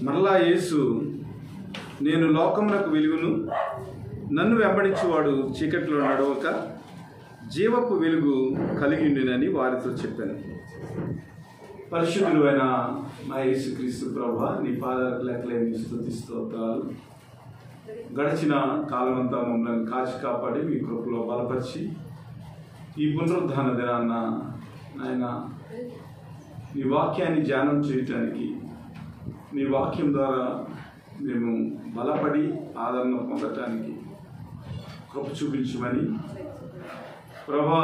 మరలా యేసు, నేను లోకమునకు వెలుగును, నన్ను వెంబడించేవాడు చీకట్లో నడవక జీవపు వెలుగు కలిగి ఉండినని వారితో చెప్పాను. పరిశుద్ధుడు అయిన మా యేసుక్రీస్తు ప్రభువా, నీ పాదాలకు లెక్కలేని స్తుతి స్తోత్రాలు. గడిచిన కాలమంతా మమ్మల్ని కాచి కాపాడి మీ కృపలో బలపరిచి ఈ పునరుద్ధాన దినాన్న నాయన నీ వాక్యాన్ని ధ్యానం చేయటానికి, నీ వాక్యం ద్వారా మేము బలపడి ఆదరణ పొందటానికి కృప చూపించమని ప్రభా,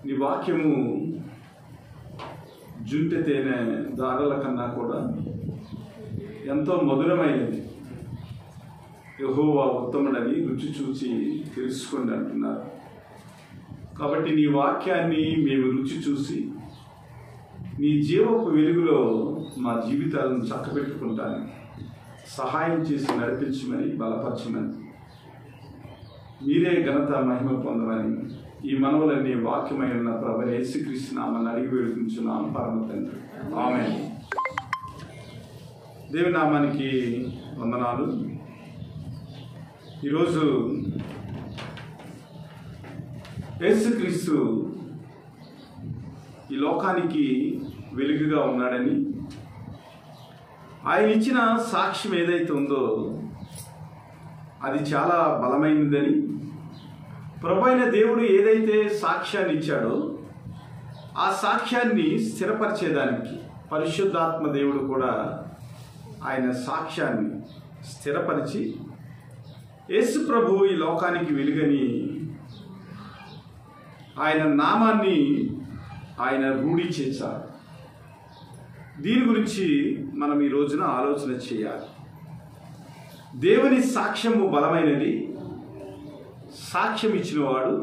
నీ వాక్యము జుంటె తేనె దారుల కన్నా కూడా ఎంతో మధురమైనది, యెహోవా ఉత్తముడని రుచి చూచి తెలుసుకోండి అంటున్నారు. కాబట్టి నీ వాక్యాన్ని మేము రుచి చూసి నీ జీవపు వెలుగులో మా జీవితాలను చక్కబెట్టుకుంటానికి సహాయం చేసి నడిపించమని, బలపరచమని, మీరే ఘనత మహిమ పొందమని ఈ మనవులన్నీ వాక్యమై ఉన్న ప్రభువైన యేసుక్రీస్తు నామమున అడిగి వేడుకుంటున్నాం పరమ తండ్రి. ఆమేన్. దేవుని నామానికి వందనాలు. ఈరోజు యేసుక్రీస్తు ఈ లోకానికి వెలుగుగా ఉన్నాడని, ఆయన ఇచ్చిన సాక్ష్యం ఏదైతే ఉందో అది చాలా బలమైనదని, ప్రభువైన దేవుడు ఏదైతే సాక్ష్యాన్ని ఇచ్చాడో ఆ సాక్ష్యాన్ని స్థిరపరిచేదానికి పరిశుద్ధాత్మ దేవుడు కూడా ఆయన సాక్ష్యాన్ని స్థిరపరిచి యేసు ప్రభు ఈ లోకానికి వెలుగని ఆయన నామాన్ని ఆయన రూఢి చేశారు. దీని గురించి మనం ఈ రోజున ఆలోచన చేయాలి. దేవుని సాక్ష్యము బలమైనది. సాక్ష్యం ఇచ్చినవాడు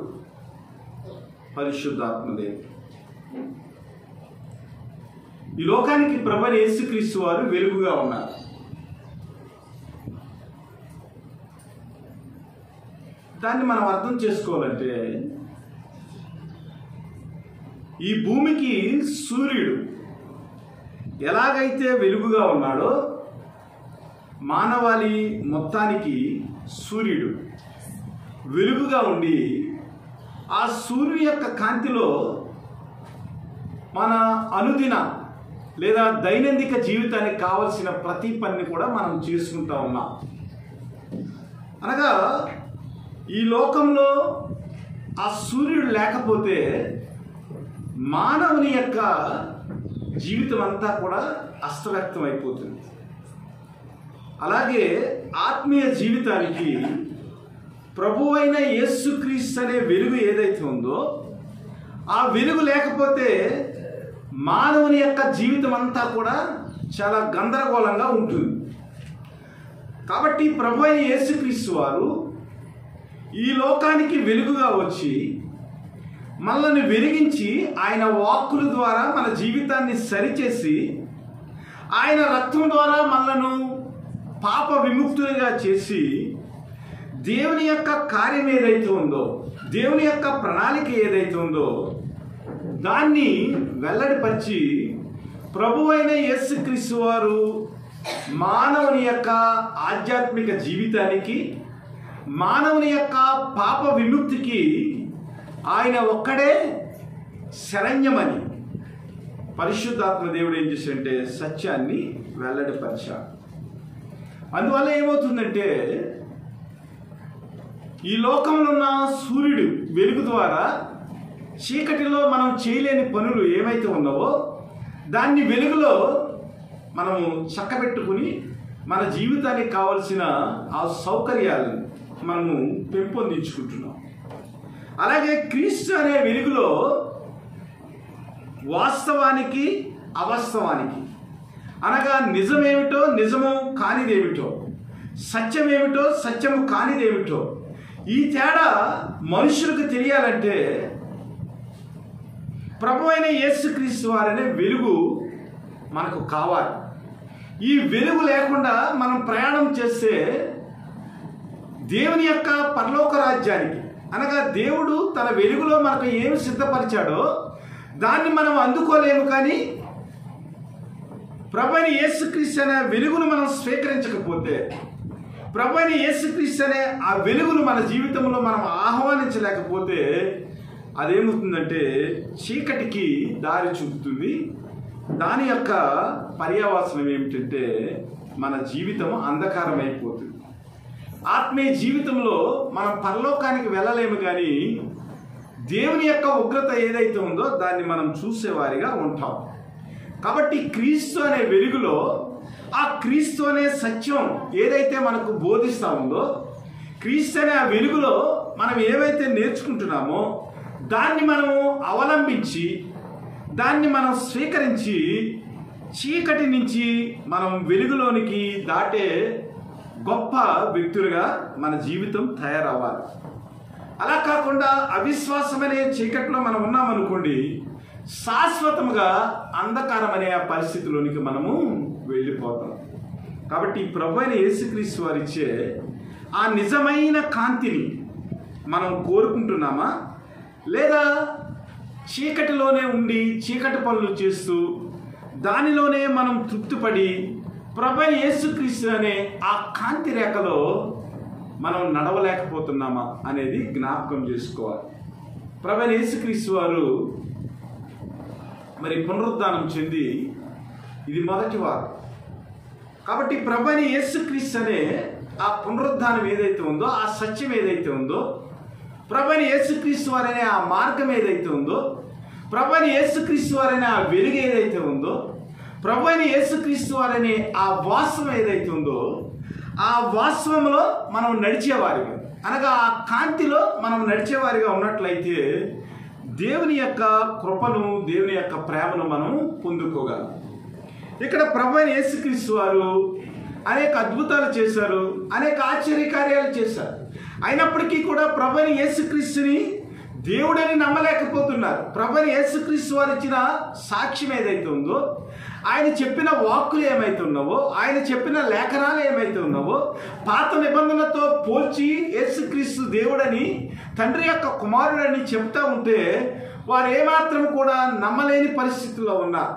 పరిశుద్ధాత్మదేవుడు. ఈ లోకానికి ప్రభువైన యేసుక్రీస్తు వారు వెలుగుగా ఉన్నారు. దాన్ని మనం అర్థం చేసుకోవాలంటే, ఈ భూమికి సూర్యుడు ఎలాగైతే వెలుగుగా ఉన్నాడో, మానవాళి మొత్తానికి సూర్యుడు వెలుగుగా ఉండి ఆ సూర్యుని యొక్క కాంతిలో మన అనుదిన లేదా దైనందిక జీవితానికి కావలసిన ప్రతి పనిని కూడా మనం చేసుకుంటా ఉన్నాం. అనగా ఈ లోకంలో ఆ సూర్యుడు లేకపోతే మానవుని యొక్క జీవితం అంతా కూడా అస్తవ్యక్తం అయిపోతుంది. అలాగే ఆత్మీయ జీవితానికి ప్రభువైన యేసుక్రీస్తు అనే వెలుగు ఏదైతే ఉందో, ఆ వెలుగు లేకపోతే మానవుని యొక్క జీవితం అంతా కూడా చాలా గందరగోళంగా ఉంటుంది. కాబట్టి ప్రభువైన యేసుక్రీస్తు వారు ఈ లోకానికి వెలుగుగా వచ్చి మనల్ని వెలిగించి ఆయన వాక్కుల ద్వారా మన జీవితాన్ని సరిచేసి ఆయన రక్తం ద్వారా మనలను పాప విముక్తులుగా చేసి దేవుని యొక్క కార్యం ఏదైతే ఉందో, దేవుని యొక్క ప్రణాళిక ఏదైతే ఉందో దాన్ని వెల్లడిపరిచి ప్రభువైన యేసుక్రీస్తు వారు మానవుని యొక్క ఆధ్యాత్మిక జీవితానికి, మానవుని యొక్క పాప విముక్తికి ఆయన ఒక్కడే శరణ్యమని పరిశుద్ధాత్మ దేవుడు ఏం చేశాడంటే సత్యాన్ని వెల్లడిపరిచాడు. అందువల్ల ఏమవుతుందంటే, ఈ లోకంలో ఉన్న సూర్యుడు వెలుగు ద్వారా చీకటిలో మనం చేయలేని పనులు ఏమైతే ఉన్నావో దాన్ని వెలుగులో మనము చక్కబెట్టుకుని మన జీవితానికి కావలసిన ఆ సౌకర్యాలను మనము పెంపొందించుకుంటున్నాం. అలాగే క్రీస్తు అనే వెలుగులో వాస్తవానికి అవాస్తవానికి, అనగా నిజమేమిటో నిజము కానిదేమిటో, సత్యమేమిటో సత్యము కానిదేమిటో ఈ తేడా మనుషులకు తెలియాలంటే ప్రభువైన యేసుక్రీస్తు వారనే వెలుగు మనకు కావాలి. ఈ వెలుగు లేకుండా మనం ప్రయాణం చేస్తే దేవుని యొక్క పరలోక రాజ్యానికి, అనగా దేవుడు తన వెలుగులో మనకు ఏమి సిద్ధపరిచాడో దాన్ని మనం అందుకోలేము. కానీ ప్రభువైన యేసుక్రీస్తు అనే వెలుగును మనం స్వీకరించకపోతే, ప్రభువైన యేసుక్రీస్తు అనే ఆ వెలుగును మన జీవితంలో మనం ఆహ్వానించలేకపోతే అదేమవుతుందంటే చీకటికి దారి చూపుతుంది. దాని యొక్క పర్యవసానం ఏమిటంటే మన జీవితం అంధకారం అయిపోతుంది. ఆత్మీయ జీవితంలో మనం పరలోకానికి వెళ్ళలేము, కానీ దేవుని యొక్క ఉగ్రత ఏదైతే ఉందో దాన్ని మనం చూసేవారిగా ఉంటాం. కాబట్టి క్రీస్తు అనే వెలుగులో ఆ క్రీస్తు అనే సత్యం ఏదైతే మనకు బోధిస్తూ ఉందో, క్రీస్తు అనే ఆ వెలుగులో మనం ఏవైతే నేర్చుకుంటున్నామో దాన్ని మనము అవలంబించి, దాన్ని మనం స్వీకరించి చీకటి నుంచి మనం వెలుగులోనికి దాటే గొప్ప వ్యక్తులుగా మన జీవితం తయారవ్వాలి. అలా కాకుండా అవిశ్వాసమనే చీకట్లో మనం ఉన్నామనుకోండి, శాశ్వతంగా అంధకారం అనే ఆ పరిస్థితిలోనికి మనము వెళ్ళిపోతాం. కాబట్టి ప్రభువైన యేసుక్రీస్తు వారిచ్చే ఆ నిజమైన కాంతిని మనం కోరుకుంటున్నామా, లేదా చీకటిలోనే ఉండి చీకటి పనులు చేస్తూ దానిలోనే మనం తృప్తిపడి ప్రభువైన యేసుక్రీస్తు అనే ఆ కాంతి రేఖలో మనం నడవలేకపోతున్నామా అనేది జ్ఞాపకం చేసుకోవాలి. ప్రభువైన యేసుక్రీస్తు వారు మరి పునరుద్ధానం చెంది ఇది మొదటి వారు. కాబట్టి ప్రభువైన యేసుక్రీస్తు అనే ఆ పునరుద్ధానం ఏదైతే ఉందో, ఆ సత్యం ఏదైతే ఉందో, ప్రభువైన యేసుక్రీస్తు వారనే ఆ మార్గం ఏదైతే ఉందో, ప్రభువైన యేసుక్రీస్తు వారనే ఆ వెలుగు ఏదైతే ఉందో, ప్రభువైన యేసుక్రీస్తు వారనే ఆ వాస్తవం ఏదైతే ఉందో, ఆ వాస్తవంలో మనం నడిచేవారిగా, అనగా ఆ కాంతిలో మనం నడిచేవారిగా ఉన్నట్లయితే దేవుని యొక్క కృపను, దేవుని యొక్క ప్రేమను మనం పొందుకోగలం. ఇక్కడ ప్రభువైన యేసుక్రీస్తు వారు అనేక అద్భుతాలు చేశారు, అనేక ఆశ్చర్యకార్యాలు చేశారు. అయినప్పటికీ కూడా ప్రభువైన యేసుక్రీస్తుని దేవుడని నమ్మలేకపోతున్నారు. ప్రభువైన యేసుక్రీస్తు వారు ఇచ్చిన సాక్ష్యం ఏదైతే ఉందో, ఆయన చెప్పిన వాక్కులు ఏమైతే ఉన్నావో, ఆయన చెప్పిన లేఖనాలు ఏమైతే ఉన్నావో, పాత నిబంధనతో పోల్చి యేసుక్రీస్తు దేవుడని, తండ్రి యొక్క కుమారుడని చెప్తా ఉంటే వారు ఏమాత్రం కూడా నమ్మలేని పరిస్థితుల్లో ఉన్నారు.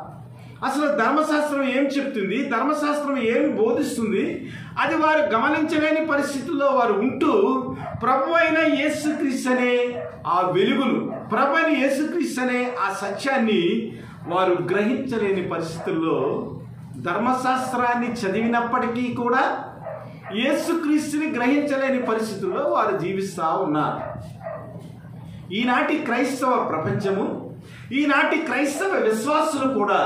అసలు ధర్మశాస్త్రం ఏం చెప్తుంది, ధర్మశాస్త్రం ఏమి బోధిస్తుంది, అది వారు గమనించలేని పరిస్థితుల్లో వారు ఉంటూ ప్రభువైన యేసుక్రీస్తు అనే ఆ వెలుగును, ప్రభువైన యేసుక్రీస్తు అనే ఆ సత్యాన్ని వారు గ్రహించలేని పరిస్థితుల్లో, ధర్మశాస్త్రాన్ని చదివినప్పటికీ కూడా యేసుక్రీస్తుని గ్రహించలేని పరిస్థితుల్లో వారు జీవిస్తూ ఉన్నారు. ఈనాటి క్రైస్తవ ప్రపంచము, ఈనాటి క్రైస్తవ విశ్వాసులు కూడా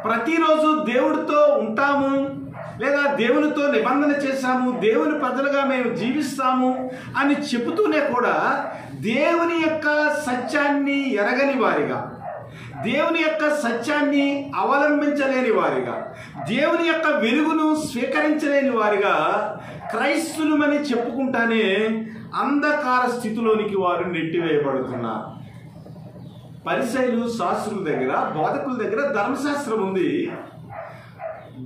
ప్రతిరోజు దేవుడితో ఉంటాము, లేదా దేవునితో నిబంధన చేశాము, దేవుని ప్రజలుగా మేము జీవిస్తాము అని చెబుతూనే కూడా దేవుని యొక్క సత్యాన్ని ఎరగని వారిగా, దేవుని యొక్క సత్యాన్ని అవలంబించలేని వారిగా, దేవుని యొక్క వెలుగును స్వీకరించలేని వారిగా క్రైస్తులమని చెప్పుకుంటానే అంధకార స్థితిలోనికి వారు నెట్టివేయబడుతున్నారు. పరిసయ్యులు, శాస్త్రుల దగ్గర, బోధకుల దగ్గర ధర్మశాస్త్రం ఉంది.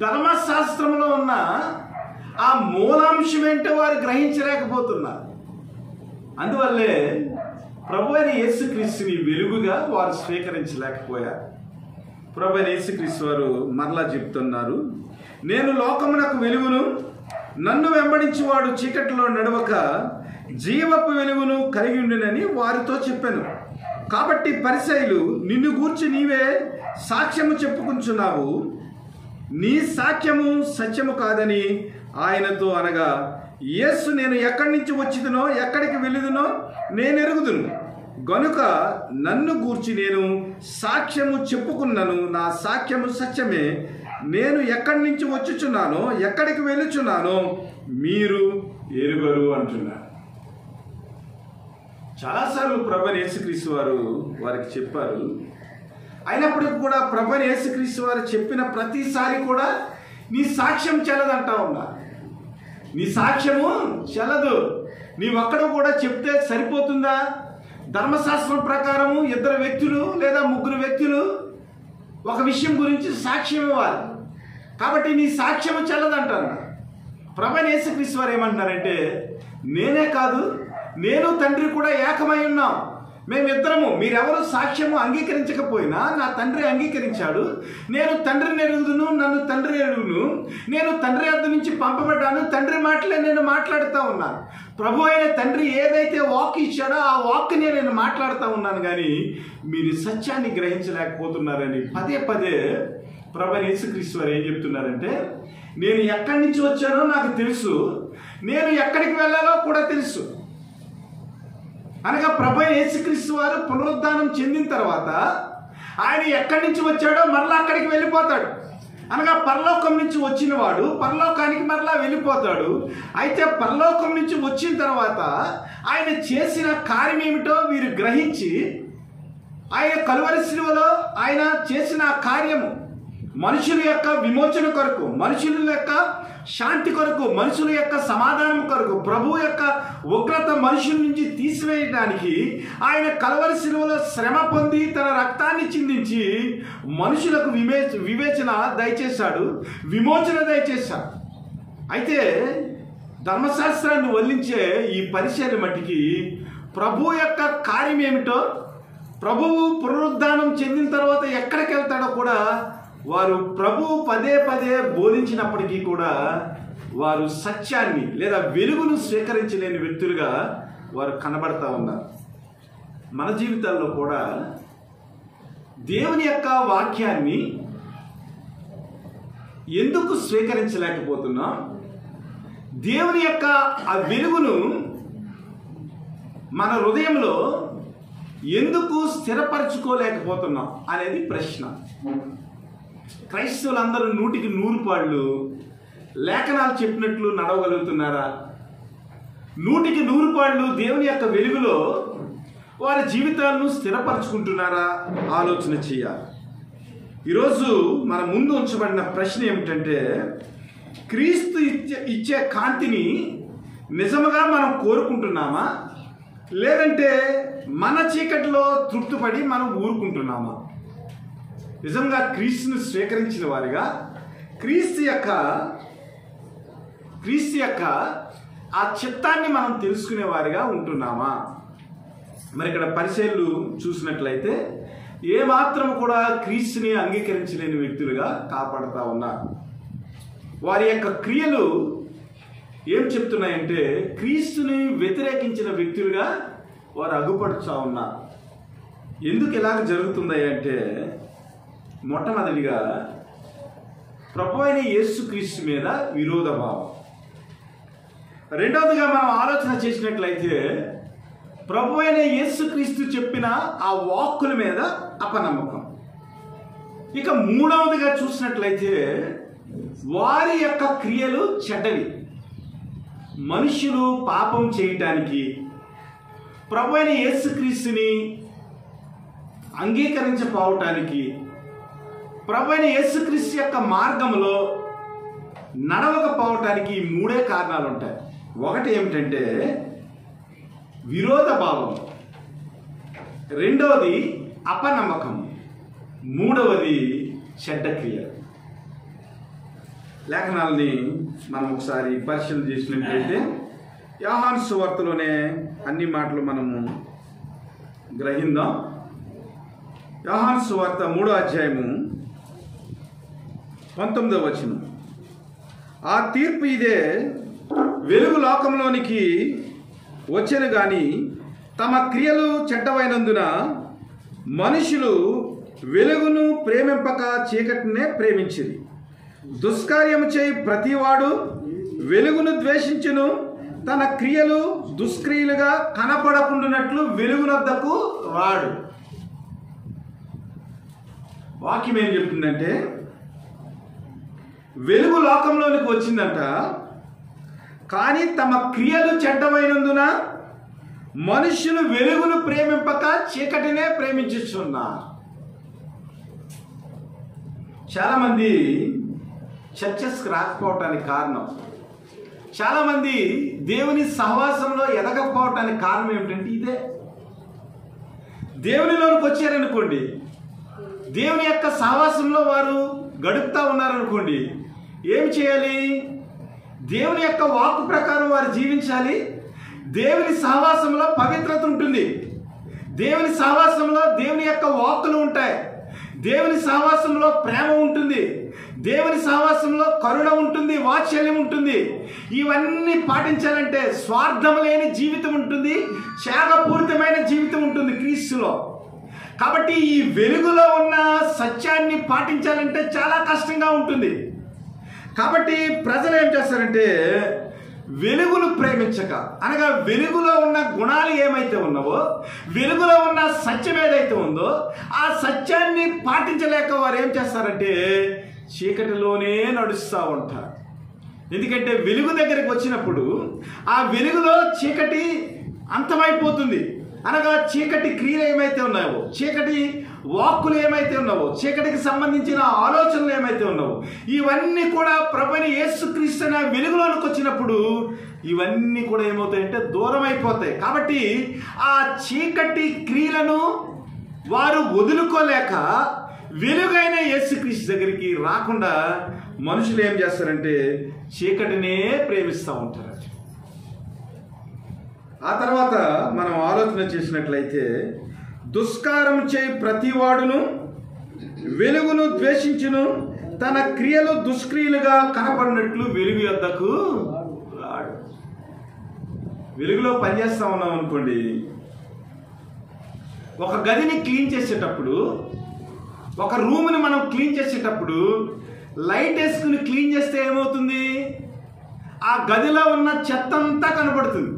ధర్మశాస్త్రంలో ఉన్న ఆ మూలాంశం ఏంటో వారు గ్రహించలేకపోతున్నారు. అందువల్లే ప్రభువైన యేసుక్రీస్తుని వెలుగుగా వారు స్వీకరించలేకపోయారు. ప్రభువైన యేసుక్రీస్తు వారు మరలా చెప్తున్నారు, నేను లోకమునకు వెలుగును, నన్ను వెంబడించేవాడు చీకటిలో నడవక జీవపు వెలుగును కలిగి ఉండునని వారితో చెప్పాను. కాబట్టి పరిసయ్యులు, నిన్ను గూర్చి నీవే సాక్ష్యము చెప్పుకుంటున్నావు, నీ సాక్ష్యము సత్యము కాదని ఆయనతో అనగా, యేసు, నేను ఎక్కడి నుంచి వచ్చిదునో ఎక్కడికి వెళ్ళుదునో నేను ఎరుగుదును, గనుక నన్ను గూర్చి నేను సాక్ష్యము చెప్పుకున్నాను, నా సాక్ష్యము సత్యమే, నేను ఎక్కడి నుంచి వచ్చుచున్నానో ఎక్కడికి వెళ్ళుచున్నానో మీరు ఎరుగరు అంటున్నారు. చాలాసార్లు ప్రభువైన యేసుక్రీస్తు వారు వారికి చెప్పారు. అయినప్పటికీ కూడా ప్రభువైన యేసుక్రీస్తు వారు చెప్పిన ప్రతిసారి కూడా నీ సాక్ష్యం చెల్లదంటా ఉన్నారు. నీ సాక్ష్యము చెల్లదు, నీవొక్కడు కూడా చెప్తే సరిపోతుందా? ధర్మశాస్త్రం ప్రకారము 2 వ్యక్తులు లేదా 3 వ్యక్తులు ఒక విషయం గురించి సాక్ష్యం ఇవ్వాలి. కాబట్టి నీ సాక్ష్యము చెల్లదంటారు. ప్రభువైన యేసుక్రీస్తు వారు ఏమంటున్నారంటే, నేనే కాదు, నేను తండ్రి కూడా ఏకమై ఉన్నాం, మేమిద్దరము, మీరెవరు సాక్ష్యము అంగీకరించకపోయినా నా తండ్రి అంగీకరించాడు. నేను తండ్రిని ఎరుగుదును, నన్ను తండ్రి ఎరుగును. నేను తండ్రి వద్ద నుంచి పంపబడ్డాను, తండ్రి మాటలే నేను మాట్లాడుతూ ఉన్నాను. ప్రభు అయిన తండ్రి ఏదైతే వాక్ ఇచ్చాడో ఆ వాక్నే నేను మాట్లాడుతూ ఉన్నాను, కానీ మీరు సత్యాన్ని గ్రహించలేకపోతున్నారని పదే పదే ప్రభువైన యేసుక్రీస్తు వారు ఏం చెప్తున్నారంటే, నేను ఎక్కడి నుంచి వచ్చానో నాకు తెలుసు, నేను ఎక్కడికి వెళ్ళాలో కూడా తెలుసు. అనగా ప్రభువైన యేసుక్రీస్తు వారు పునరుద్ధానం చెందిన తర్వాత ఆయన ఎక్కడి నుంచి వచ్చాడో మరలా అక్కడికి వెళ్ళిపోతాడు. అనగా పరలోకం నుంచి వచ్చిన వాడు పరలోకానికి మరలా వెళ్ళిపోతాడు. అయితే పరలోకం నుంచి వచ్చిన తర్వాత ఆయన చేసిన కార్యం ఏమిటో వీరు గ్రహించి, ఆయన కలువరి శిలువలో ఆయన చేసిన కార్యము మనుషుల యొక్క విమోచన కొరకు, మనుషుల యొక్క శాంతి కొరకు, మనుషుల యొక్క సమాధానం కొరకు, ప్రభు యొక్క ఉగ్రత మనుషుల నుంచి తీసివేయడానికి ఆయన కలువరి శిలువలో శ్రమ పొంది తన రక్తాన్ని చిందించి మనుషులకు వివేచన దయచేశాడు, విమోచన దయచేశాడు. అయితే ధర్మశాస్త్రాన్ని వల్లించే ఈ పరిచర్య మట్టికి ప్రభు యొక్క కార్యం ఏమిటో, ప్రభువు పునరుద్ధానం చెందిన తర్వాత ఎక్కడికి వెళ్తాడో కూడా వారు ప్రభు పదే పదే బోధించినప్పటికీ కూడా వారు సత్యాన్ని లేదా వెలుగును స్వీకరించలేని వ్యక్తులుగా వారు కనబడతా ఉన్నారు. మన జీవితాల్లో కూడా దేవుని యొక్క వాక్యాన్ని ఎందుకు స్వీకరించలేకపోతున్నాం, దేవుని యొక్క ఆ వెలుగును మన హృదయంలో ఎందుకు స్థిరపరచుకోలేకపోతున్నాం అనేది ప్రశ్న. క్రైస్తవులందరూ 100కి 100 పాళ్ళు లేఖనాలు చెప్పినట్లు నడవగలుగుతున్నారా? 100కి 100 పాళ్ళు దేవుని యొక్క వెలుగులో వారి జీవితాలను స్థిరపరచుకుంటున్నారా? ఆలోచన చేయాలి. ఈరోజు మన ముందు ఉంచబడిన ప్రశ్న ఏమిటంటే, క్రీస్తు ఇచ్చే కాంతిని నిజముగా మనం కోరుకుంటున్నామా, లేదంటే మన చీకటిలో తృప్తిపడి మనం ఊరుకుంటున్నామా? నిజంగా క్రీస్తును స్వీకరించిన వారిగా క్రీస్తు యొక్క ఆ చిత్తాన్ని మనం తెలుసుకునే వారిగా ఉంటున్నామా? మరి ఇక్కడ పరిచర్యలు చూసినట్లయితే ఏమాత్రం కూడా క్రీస్తుని అంగీకరించలేని వ్యక్తులుగా కాపాడుతూ ఉన్నారు. వారి యొక్క క్రియలు ఏం చెప్తున్నాయంటే క్రీస్తుని వ్యతిరేకించిన వ్యక్తులుగా వారు అగుపడుతూ ఉన్నారు. ఎందుకు ఇలాగ జరుగుతుంది అంటే, మొట్టమొదటిగా ప్రభు అయిన యేసుక్రీస్తు మీద విరోధ భావం. రెండవదిగా మనం ఆలోచన చేసినట్లయితే ప్రభు అయిన యేసుక్రీస్తు చెప్పిన ఆ వాక్కుల మీద అపనమ్మకం. ఇక మూడవదిగా చూసినట్లయితే వారి యొక్క క్రియలు చెడ్డవి. మనుషులు పాపం చేయటానికి ప్రభు అయిన యేసుక్రీస్తుని అంగీకరించకపోవటానికి, ప్రభు అయిన యేసుక్రీస్తు యొక్క మార్గంలో నడవకపోవటానికి 3 కారణాలు ఉంటాయి. ఒకటి ఏమిటంటే విరోధ భావం, రెండవది అపనమ్మకం, మూడవది చెడ్డ క్రియ. లేఖనాలని మనం ఒకసారి పరిశీలన చేసినట్లయితే యోహాను సువార్తలోనే అన్ని మాటలు మనము గ్రహిందాం. యోహాను సువార్త 3వ అధ్యాయము 19వ వచనం. ఆ తీర్పు ఇదే, వెలుగు లోకంలోనికి వచ్చెను గాని తమ క్రియలు చెడ్డవైనందున మనుషులు వెలుగును ప్రేమింపక చీకటినే ప్రేమించిరి. దుష్కార్యము చేయి ప్రతివాడు వెలుగును ద్వేషించును, తన క్రియలు దుష్క్రియలుగా కనపడకుండానట్లు వెలుగునొద్దకు రాడు. వాక్యం ఏం చెప్తుందంటే వెలుగు లోకంలోనికి వచ్చిందంట, కానీ తమ క్రియలు చెడ్డమైనందున మనుషులు వెలుగును ప్రేమింపక చీకటినే ప్రేమించుచున్నారు. చాలామంది చర్చెస్కి రాకపోవటానికి కారణం, చాలామంది దేవుని సహవాసంలో ఎదగకపోవటానికి కారణం ఏమిటంటే ఇదే. దేవునిలోనికి వచ్చారనుకోండి, దేవుని యొక్క సహవాసంలో వారు గడుపుతూ ఉన్నారనుకోండి, ఏమి చేయాలి? దేవుని యొక్క వాక్కు ప్రకారం వారు జీవించాలి. దేవుని సహవాసంలో పవిత్రత ఉంటుంది. దేవుని సహవాసంలో దేవుని యొక్క వాక్కులు ఉంటాయి, దేవుని సహవాసంలో ప్రేమ ఉంటుంది, దేవుని సహవాసంలో కరుణ ఉంటుంది, వాత్సల్యం ఉంటుంది. ఇవన్నీ పాటించాలంటే స్వార్థం లేని జీవితం ఉంటుంది, త్యాగపూరితమైన జీవితం ఉంటుంది క్రీస్తులో. కాబట్టి ఈ వెలుగులో ఉన్న సత్యాన్ని పాటించాలంటే చాలా కష్టంగా ఉంటుంది. కాబట్టి ప్రజలు ఏం చేస్తారంటే వెలుగును ప్రేమించక, అనగా వెలుగులో ఉన్న గుణాలు ఏమైతే ఉన్నావో, వెలుగులో ఉన్న సత్యం ఏదైతే ఉందో ఆ సత్యాన్ని పాటించలేక వారు ఏం చేస్తారంటే చీకటిలోనే నడుస్తూ ఉంటారు. ఎందుకంటే వెలుగు దగ్గరికి వచ్చినప్పుడు ఆ వెలుగులో చీకటి అంతమైపోతుంది. అనగా చీకటి క్రియలు ఏమైతే ఉన్నావో, చీకటి వాక్కులు ఏమైతే ఉన్నావో, చీకటికి సంబంధించిన ఆలోచనలు ఏమైతే ఉన్నావో, ఇవన్నీ కూడా ప్రభువైన యేసుక్రీస్తు అనే వెలుగులోనికి వచ్చినప్పుడు ఇవన్నీ కూడా ఏమవుతాయంటే దూరం అయిపోతాయి. కాబట్టి ఆ చీకటి క్రియలను వారు వదులుకోలేక వెలుగైన యేసుక్రీస్తు దగ్గరికి రాకుండా మనుషులు ఏం చేస్తారంటే చీకటినే ప్రేమిస్తూ ఉంటారు. ఆ తర్వాత మనం ఆలోచన చేసినట్లయితే దుష్కారం చేయి ప్రతివాడును వెలుగును ద్వేషించును, తన క్రియలు దుష్క్రియలుగా కనపడినట్లు వెలుగు యొద్దకు రాడు. వెలుగులో పనిచేస్తా ఉన్నాం అనుకోండి, ఒక గదిని క్లీన్ చేసేటప్పుడు, ఒక రూమ్ని మనం క్లీన్ చేసేటప్పుడు లైట్ వేసుకుని క్లీన్ చేస్తే ఏమవుతుంది, ఆ గదిలో ఉన్న చెత్త అంతా కనపడుతుంది.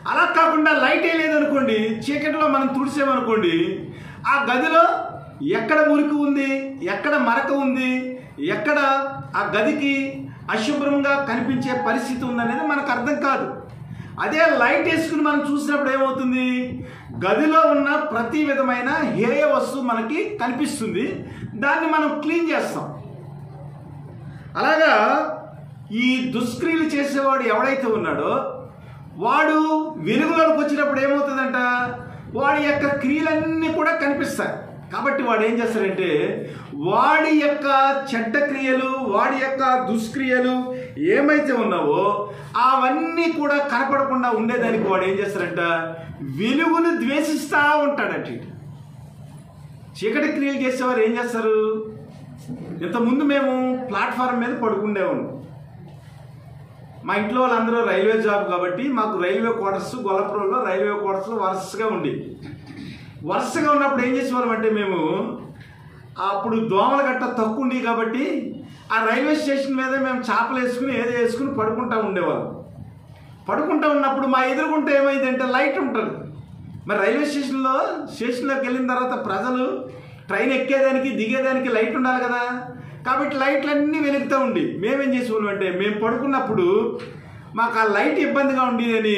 అలా కాకుండా లైట్ వేయలేదనుకోండి, చీకటిలో మనం తుడిసామనుకోండి, ఆ గదిలో ఎక్కడ మురికి ఉంది, ఎక్కడ మరక ఉంది, ఎక్కడ ఆ గదికి అశుభ్రంగా కనిపించే పరిస్థితి ఉందనేది మనకు అర్థం కాదు. అదే లైట్ వేసుకుని మనం చూసినప్పుడు ఏమవుతుంది, గదిలో ఉన్న ప్రతి విధమైన హేయ వస్తువు మనకి కనిపిస్తుంది, దాన్ని మనం క్లీన్ చేస్తాం. అలాగా ఈ దుష్క్రియలు చేసేవాడు ఎవడైతే ఉన్నాడో వాడు వెలుగులోకి వచ్చినప్పుడు ఏమవుతుందంట, వాడి యొక్క క్రియలన్నీ కూడా కనిపిస్తాయి. కాబట్టి వాడు ఏం చేస్తాడంటే వాడి యొక్క చెడ్డ క్రియలు, వాడి యొక్క దుష్క్రియలు ఏమైతే ఉన్నావో అవన్నీ కూడా కనపడకుండా ఉండేదానికి వాడు ఏం చేస్తాడంట వెలుగును ద్వేషిస్తూ ఉంటాడంట. చీకటి క్రియలు చేసేవారు ఏం చేస్తారు, ఇంతకుముందు మేము ప్లాట్ఫారం మీద పడుకుండేవాళ్ళం. మా ఇంట్లో వాళ్ళందరూ రైల్వే జాబ్ కాబట్టి మాకు రైల్వే క్వార్టర్స్, గొల్లపురంలో రైల్వే క్వార్టర్స్ వరుసగా ఉండేవి. వరుసగా ఉన్నప్పుడు ఏం చేసేవాళ్ళం అంటే మేము అప్పుడు దోమల గట్ట తక్కువ ఉండేవి కాబట్టి ఆ రైల్వే స్టేషన్ మీద మేము చాపలు వేసుకుని ఏదో వేసుకుని పడుకుంటూ ఉండేవాళ్ళం. పడుకుంటూ ఉన్నప్పుడు మా ఎదురుకుంటే ఏమైందంటే లైట్ ఉంటుంది. మరి రైల్వే స్టేషన్లోకి వెళ్ళిన తర్వాత ప్రజలు ట్రైన్ ఎక్కేదానికి దిగేదానికి లైట్ ఉండాలి కదా. కాబట్టి లైట్లన్నీ వెలుగుతూ ఉండి మేమేం చేసేవాళ్ళం అంటే మేము పడుకున్నప్పుడు మాకు ఆ లైట్ ఇబ్బందిగా ఉండేదని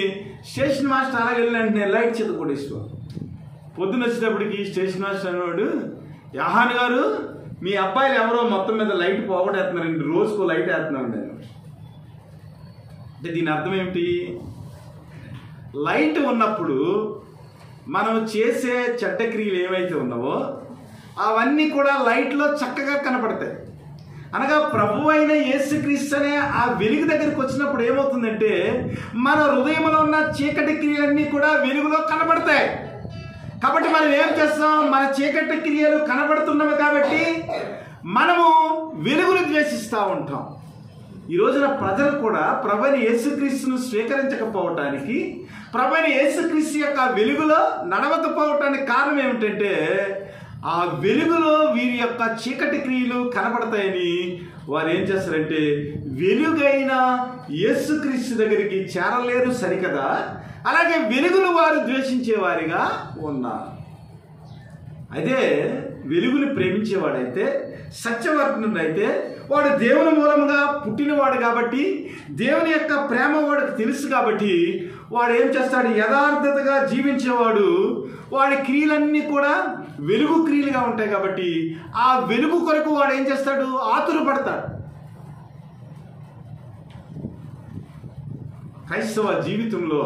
స్టేషన్ మాస్టర్ అలా వెళ్ళిన వెంటనే లైట్ చేత కొట్టేసుకోవాలి. పొద్దున వచ్చేటప్పటికి స్టేషన్ మాస్టర్ అనేవాడు, యహాన్ గారు మీ అబ్బాయిలు ఎవరో మొత్తం మీద లైట్ పోగొట్టేస్తున్నారండి, రోజుకో లైట్ వేస్తున్నామండి. అంటే దీని అర్థం ఏమిటి, లైట్ ఉన్నప్పుడు మనం చేసే చెడ్డ క్రియలు ఏవైతే ఉన్నావో అవన్నీ కూడా లైట్లో చక్కగా కనపడతాయి. అనగా ప్రభు అయిన యేసుక్రీస్తు అనే ఆ వెలుగు దగ్గరికి వచ్చినప్పుడు ఏమవుతుందంటే మన హృదయంలో ఉన్న చీకటి క్రియలన్నీ కూడా వెలుగులో కనబడతాయి. కాబట్టి మనం ఏం చేస్తాం, మన చీకటి క్రియలు కనబడుతున్నవి కాబట్టి మనము వెలుగును ద్వేషిస్తూ ఉంటాం. ఈ రోజున ప్రజలు కూడా ప్రభువైన యేసుక్రీస్తును స్వీకరించకపోవటానికి, ప్రభువైన యేసుక్రీస్తు యొక్క వెలుగులో నడవకపోవటానికి కారణం ఏమిటంటే ఆ వెలుగులో వీరి యొక్క చీకటి క్రియలు కనబడతాయని వారు ఏం చేస్తారంటే వెలుగైన యేసుక్రీస్తు దగ్గరికి చేరలేరు సరికదా, అలాగే వెలుగును వారు ద్వేషించేవారిగా ఉన్నారు. అదే వెలుగుని ప్రేమించేవాడైతే, సత్యవర్తనుడైతే, వాడు దేవుని మూలముగా పుట్టినవాడు కాబట్టి దేవుని యొక్క ప్రేమ వాడికి తెలుసు కాబట్టి వాడు ఏం చేస్తాడు, యథార్థతగా జీవించేవాడు వాడి క్రియలన్నీ కూడా వెలుగు క్రియలుగా ఉంటాయి కాబట్టి ఆ వెలుగు కొరకు వాడు ఏం చేస్తాడు, ఆతురపడతాడు. క్రైస్తవ జీవితంలో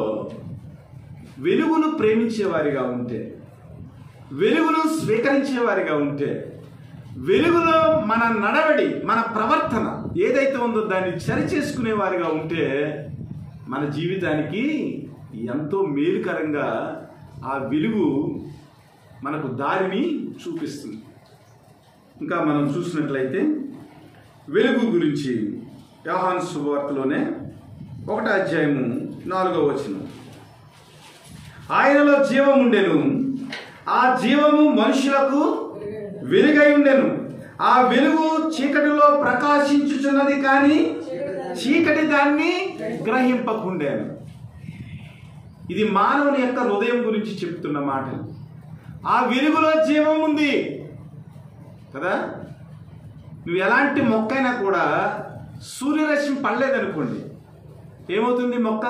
వెలుగును ప్రేమించేవారిగా ఉంటే, వెలుగును స్వీకరించేవారిగా ఉంటే, వెలుగులో మన నడవడి, మన ప్రవర్తన ఏదైతే ఉందో దాన్ని సరిచేసుకునేవారిగా ఉంటే మన జీవితానికి ఎంతో మేలుకరంగా ఆ వెలుగు మనకు దారిని చూపిస్తుంది. ఇంకా మనం చూసినట్లయితే వెలుగు గురించి యోహాను సువార్తలోనే 1వ అధ్యాయము 4వ వచనం, ఆయనలో జీవం ఉండెను, ఆ జీవము మనుషులకు వెలుగై ఉండెను, ఆ వెలుగు చీకటిలో ప్రకాశించుచున్నది కానీ చీకటి దాన్ని గ్రహింపకుండెను. ఇది మానవుని యొక్క హృదయం గురించి చెప్తున్న మాటలు. ఆ వెలుగులో జీవం ఉంది కదా. నువ్వు ఎలాంటి మొక్కైనా కూడా సూర్యరశ్మి పడలేదనుకోండి, ఏమవుతుంది? మొక్క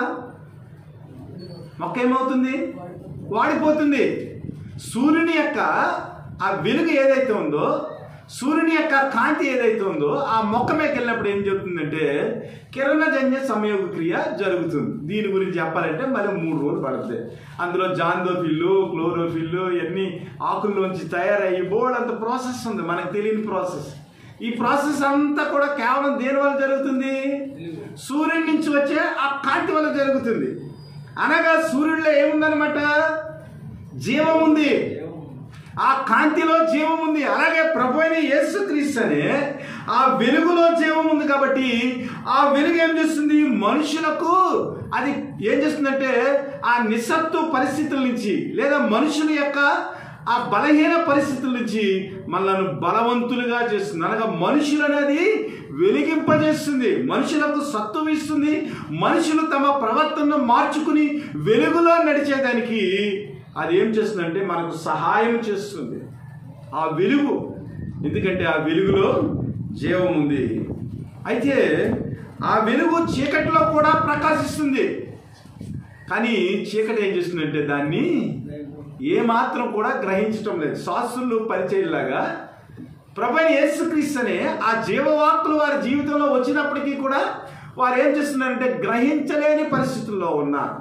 ఏమవుతుంది? వాడిపోతుంది. సూర్యుని యొక్క ఆ వెలుగు ఏదైతే ఉందో, సూర్యుని యొక్క కాంతి ఏదైతే ఉందో ఆ మొక్క మీదకి వెళ్ళినప్పుడు ఏం జరుగుతుందంటే కిరణజన్య సంయోగ క్రియ జరుగుతుంది. దీని గురించి చెప్పాలంటే మళ్ళీ 3 రోజులు పడుతుంది. అందులో జాందోఫిల్లు, క్లోరోఫిల్లు ఇవన్నీ ఆకుల్లోంచి తయారయ్యి బోర్డు అంత ప్రాసెస్ ఉంది, మనకు తెలియని ప్రాసెస్. ఈ ప్రాసెస్ అంతా కూడా కేవలం దేని వల్ల జరుగుతుంది? సూర్యుడి నుంచి వచ్చే ఆ కాంతి వల్ల జరుగుతుంది. అనగా సూర్యుడిలో ఏముందనమాట? జీవం ఉంది, ఆ కాంతిలో జీవం ఉంది. అలాగే ప్రభు అయిన యేసుక్రీస్తు అనే ఆ వెలుగులో జీవం ఉంది. కాబట్టి ఆ వెలుగు ఏం చేస్తుంది? మనుషులకు అది ఏం చేస్తుందంటే ఆ నిస్సత్వ పరిస్థితుల నుంచి లేదా మనుషుల యొక్క ఆ బలహీన పరిస్థితుల నుంచి మనల్ని బలవంతులుగా చేస్తుంది. అనగా మనుషులు అనేది వెలిగింపజేస్తుంది, మనుషులకు సత్తువ ఇస్తుంది. మనుషులు తమ ప్రవర్తనను మార్చుకుని వెలుగులో నడిచేదానికి అది ఏం చేస్తుందంటే మనకు సహాయం చేస్తుంది ఆ వెలుగు. ఎందుకంటే ఆ వెలుగులో జీవం ఉంది. అయితే ఆ వెలుగు చీకటిలో కూడా ప్రకాశిస్తుంది. కానీ చీకటి ఏం చేస్తుందంటే దాన్ని ఏమాత్రం కూడా గ్రహించటం లేదు. శాస్త్రులు పరిచయంలాగా ప్రభు అయిన యేసుక్రీస్తు అనే ఆ జీవవాక్కులు వారి జీవితంలో వచ్చినప్పటికీ కూడా వారు ఏం చేస్తున్నారంటే గ్రహించలేని పరిస్థితుల్లో ఉన్నారు.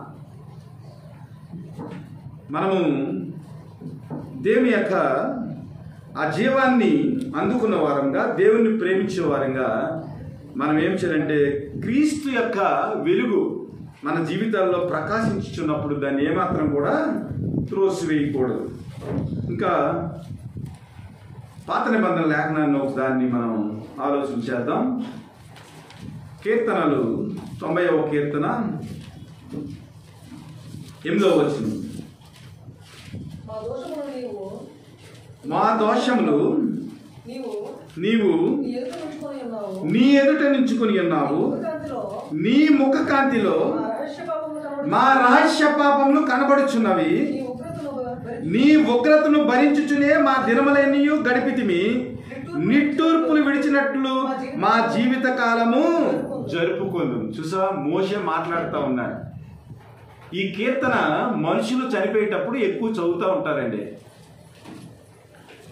మనము దేవుని యొక్క ఆ జీవాన్ని అందుకున్న వారంగా, దేవుణ్ణి ప్రేమించే వారంగా మనం ఏం చేయాలంటే క్రీస్తు యొక్క వెలుగు మన జీవితాల్లో ప్రకాశించుచున్నప్పుడు దాన్ని ఏమాత్రం కూడా త్రోసివేయకూడదు. ఇంకా పాత నిబంధన లేఖనాన్ని ఒకదాన్ని మనం ఆలోచన చేద్దాం. కీర్తనలు 90వ కీర్తన 8వ వచనం, మా దోషములు నీవు నీ ఎదుట నుంచుకొని ఉన్నావు, నీ ముఖ కాంతిలో మా రహస్య పాపములు కనబడుచున్నవి, నీ ఉగ్రతను భరించుచునే మా దినములన్నీ గడిపితిమి, నిట్టూర్పులు విడిచినట్లు మా జీవిత కాలము జరుపుకుందాం. చూసా, మోషే మాట్లాడుతూ ఉన్నాడు. ఈ కీర్తన మనుషులు చనిపోయేటప్పుడు ఎక్కువ చదువుతూ ఉంటారండి.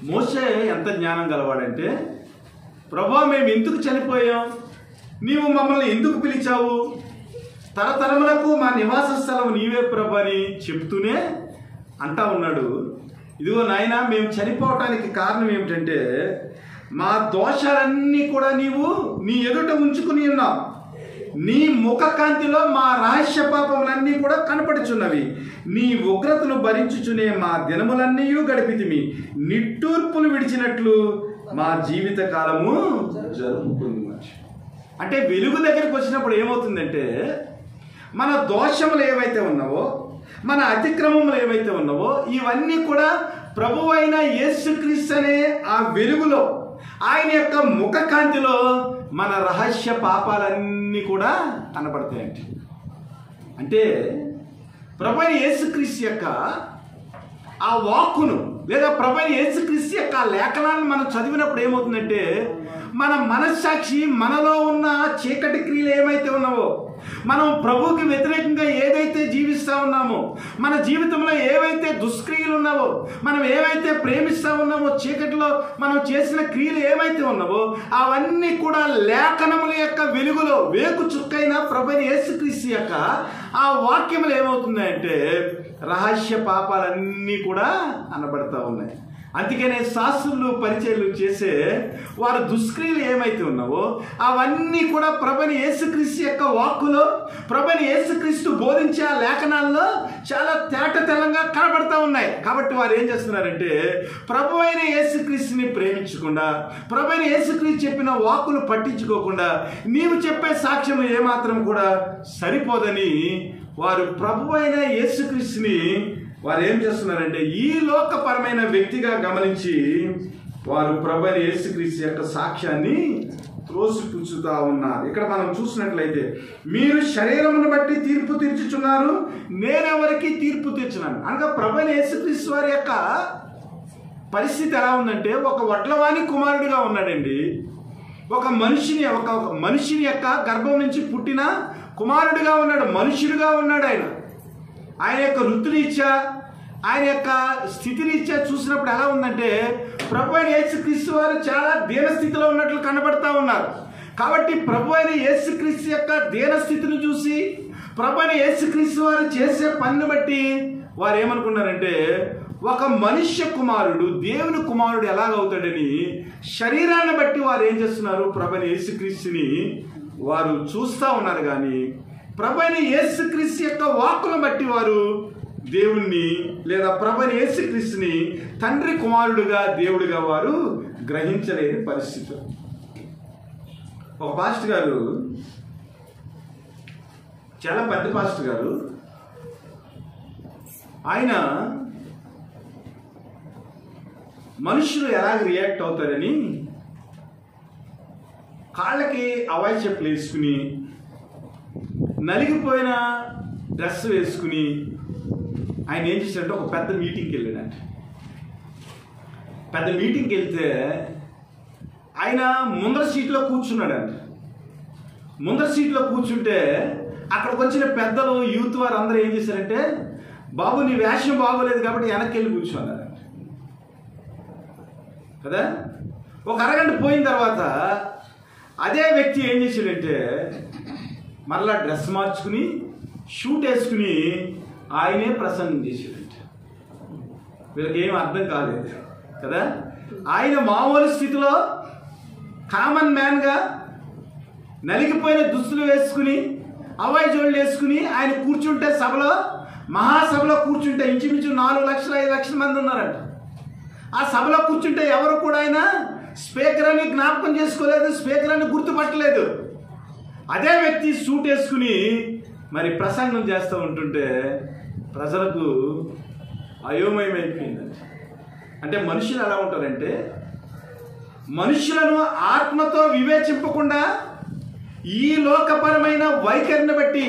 మోషే ఎంత జ్ఞానం గలవాడంటే, ప్రభా మేము ఎందుకు చనిపోయాం, నీవు మమ్మల్ని ఎందుకు పిలిచావు, తరతరములకు మా నివాస స్థలం నీవే ప్రభా అని చెప్తూనే అంటా ఉన్నాడు. ఇదిగో నాయన, మేము చనిపోవటానికి కారణం ఏమిటంటే మా దోషాలన్నీ కూడా నీవు నీ ఎదుట ఉంచుకుని ఉన్నావు, నీ ముఖ కాంతిలో మా రహస్య పాపములన్నీ కూడా కనపడుచున్నవి, నీ ఉగ్రతను భరించుచునే మా దినములన్నీ గడిపితిమి, నిట్టూర్పులు విడిచినట్లు మా జీవిత కాలము జరుపుకుంది. అంటే వెలుగు దగ్గరికి వచ్చినప్పుడు ఏమవుతుందంటే మన దోషములు ఏవైతే ఉన్నావో, మన అతిక్రమములు ఏవైతే ఉన్నావో ఇవన్నీ కూడా ప్రభువు అయిన యేసుక్రీస్తు అనే ఆ వెలుగులో, ఆయన యొక్క ముఖ కాంతిలో మన రహస్య పాపాలన్నీ కూడా కనబడతాయండి. అంటే ప్రభు అయిన యేసుక్రీస్తు యొక్క ఆ వాక్కును లేదా ప్రభు అయిన యేసుక్రీస్తు యొక్క ఆ లేఖనాలను మనం చదివినప్పుడు ఏమవుతుందంటే మన మనస్సాక్షి, మనలో ఉన్న చీకటి క్రియలు ఏమైతే ఉన్నావో, మనం ప్రభువుకి వ్యతిరేకంగా ఏదైతే జీవిస్తూ ఉన్నామో, మన జీవితంలో ఏవైతే దుష్క్రియలు ఉన్నావో, మనం ఏవైతే ప్రేమిస్తూ ఉన్నామో, చీకటిలో మనం చేసిన క్రియలు ఏమైతే ఉన్నావో అవన్నీ కూడా లేఖనముల యొక్క వెలుగులో వేకు చుక్కైన ప్రభువైన యేసుక్రీస్తు యొక్క ఆ వాక్యములు ఏమవుతున్నాయంటే రహస్య పాపాలన్నీ కూడా అనబడతా ఉన్నాయి. అందుకనే శాస్త్రులు పరిచయాలు చేసే వారు దుష్క్రియలు ఏమైతే ఉన్నావో అవన్నీ కూడా ప్రభువైన యేసుక్రీస్తు యొక్క వాక్కులో, ప్రభువైన యేసుక్రీస్తు బోధించే ఆ లేఖనాల్లో చాలా తేటతెల్లంగా కనబడతా ఉన్నాయి. కాబట్టి వారు ఏం చేస్తున్నారంటే ప్రభువైన యేసుక్రీస్తుని ప్రేమించకుండా, ప్రభువైన యేసుక్రీస్తు చెప్పిన వాక్కులు పట్టించుకోకుండా నీవు చెప్పే సాక్ష్యం ఏమాత్రం కూడా సరిపోదని వారు ప్రభువైన యేసుక్రీస్తుని వారు ఏం చేస్తున్నారంటే ఈ లోకపరమైన వ్యక్తిగా గమనించి వారు ప్రభువైన యేసుక్రీస్తు యొక్క సాక్ష్యాన్ని త్రోసిపుచ్చుతా ఉన్నారు. ఇక్కడ మనం చూసినట్లయితే మీరు శరీరమును బట్టి తీర్పు తీర్చుచున్నారు, నేనెవరికి తీర్పు తీర్చున్నాను అనగా ప్రభువైన యేసుక్రీస్తు వారి యొక్క పరిస్థితి ఎలా ఉందంటే ఒక వడ్లవాణి కుమారుడిగా ఉన్నాడండి. ఒక మనిషిని యొక్క గర్భం నుంచి పుట్టిన కుమారుడిగా ఉన్నాడు, మనుష్యుడిగా ఉన్నాడు. ఆయన యొక్క వృత్తిరీత్యా, ఆయన యొక్క స్థితిరీత్యా చూసినప్పుడు ఎలా ఉందంటే ప్రభువైన యేసుక్రీస్తు వారు చాలా దీనస్థితిలో ఉన్నట్లు కనబడతా ఉన్నారు. కాబట్టి ప్రభువైన యేసుక్రీస్తు యొక్క దీనస్థితిని చూసి ప్రభువైన యేసుక్రీస్తు వారు చేసే పనిని బట్టి వారు ఏమనుకున్నారంటే ఒక మనుష్య కుమారుడు దేవుని కుమారుడు ఎలాగవుతాడని శరీరాన్ని బట్టి వారు ఏం చేస్తున్నారు, ప్రభువైన యేసుక్రీస్తుని వారు చూస్తూ ఉన్నారు. కానీ ప్రభువైన యేసుక్రీస్తు యొక్క వాక్కులను బట్టి వారు దేవుణ్ణి లేదా ప్రభువైన యేసుక్రీస్తుని తండ్రి కుమారుడుగా దేవుడిగా వారు గ్రహించలేని పరిస్థితి. ఒక పాస్టర్ గారు, చాలా పెద్ద పాస్టర్ గారు, ఆయన మనుషులు ఎలాగ రియాక్ట్ అవుతారని కాళ్ళకి అవాయి చెప్పులు వేసుకుని నలిగిపోయిన డ్రెస్ వేసుకుని ఆయన ఏం చేశాడంటే ఒక పెద్ద మీటింగ్కి వెళ్ళాడంట. పెద్ద మీటింగ్కి వెళ్తే ఆయన ముందర సీట్లో కూర్చున్నాడంట. ముందర సీట్లో కూర్చుంటే అక్కడికి వచ్చిన పెద్దలు, యూత్ వారు అందరూ ఏం చేశారంటే బాబు నీ వేషం బాగోలేదు కాబట్టి వెనక్కి వెళ్ళి కూర్చున్నారంట కదా. ఒక అరగంట పోయిన తర్వాత అదే వ్యక్తి ఏం చేశాడంటే మరలా డ్రెస్ మార్చుకుని షూట్ వేసుకుని ఆయనే ప్రసంగం చేశాడంట. వీళ్ళకి ఏం అర్థం కాలేదు కదా. ఆయన మామూలు స్థితిలో కామన్ మ్యాన్గా నలిగిపోయిన దుస్తులు వేసుకుని అవాయి జోళ్ళు వేసుకుని ఆయన కూర్చుంటే సభలో, మహాసభలో కూర్చుంటే ఇంచుమించు 4 లక్షల 5 లక్షల మంది ఉన్నారంట. ఆ సభలో కూర్చుంటే ఎవరు కూడా ఆయన స్పీకర్ అని జ్ఞాపకం చేసుకోలేదు, స్పీకర్ అని గుర్తుపట్టలేదు. అదే వ్యక్తి సూట్ వేసుకుని మరి ప్రసంగం చేస్తూ ఉంటుంటే ప్రజలకు అయోమయం అయిపోయిందంట. అంటే మనుషులు ఎలా ఉంటారంటే మనుషులను ఆత్మతో వివేచింపకుండా ఈ లోకపరమైన వైఖరిని బట్టి,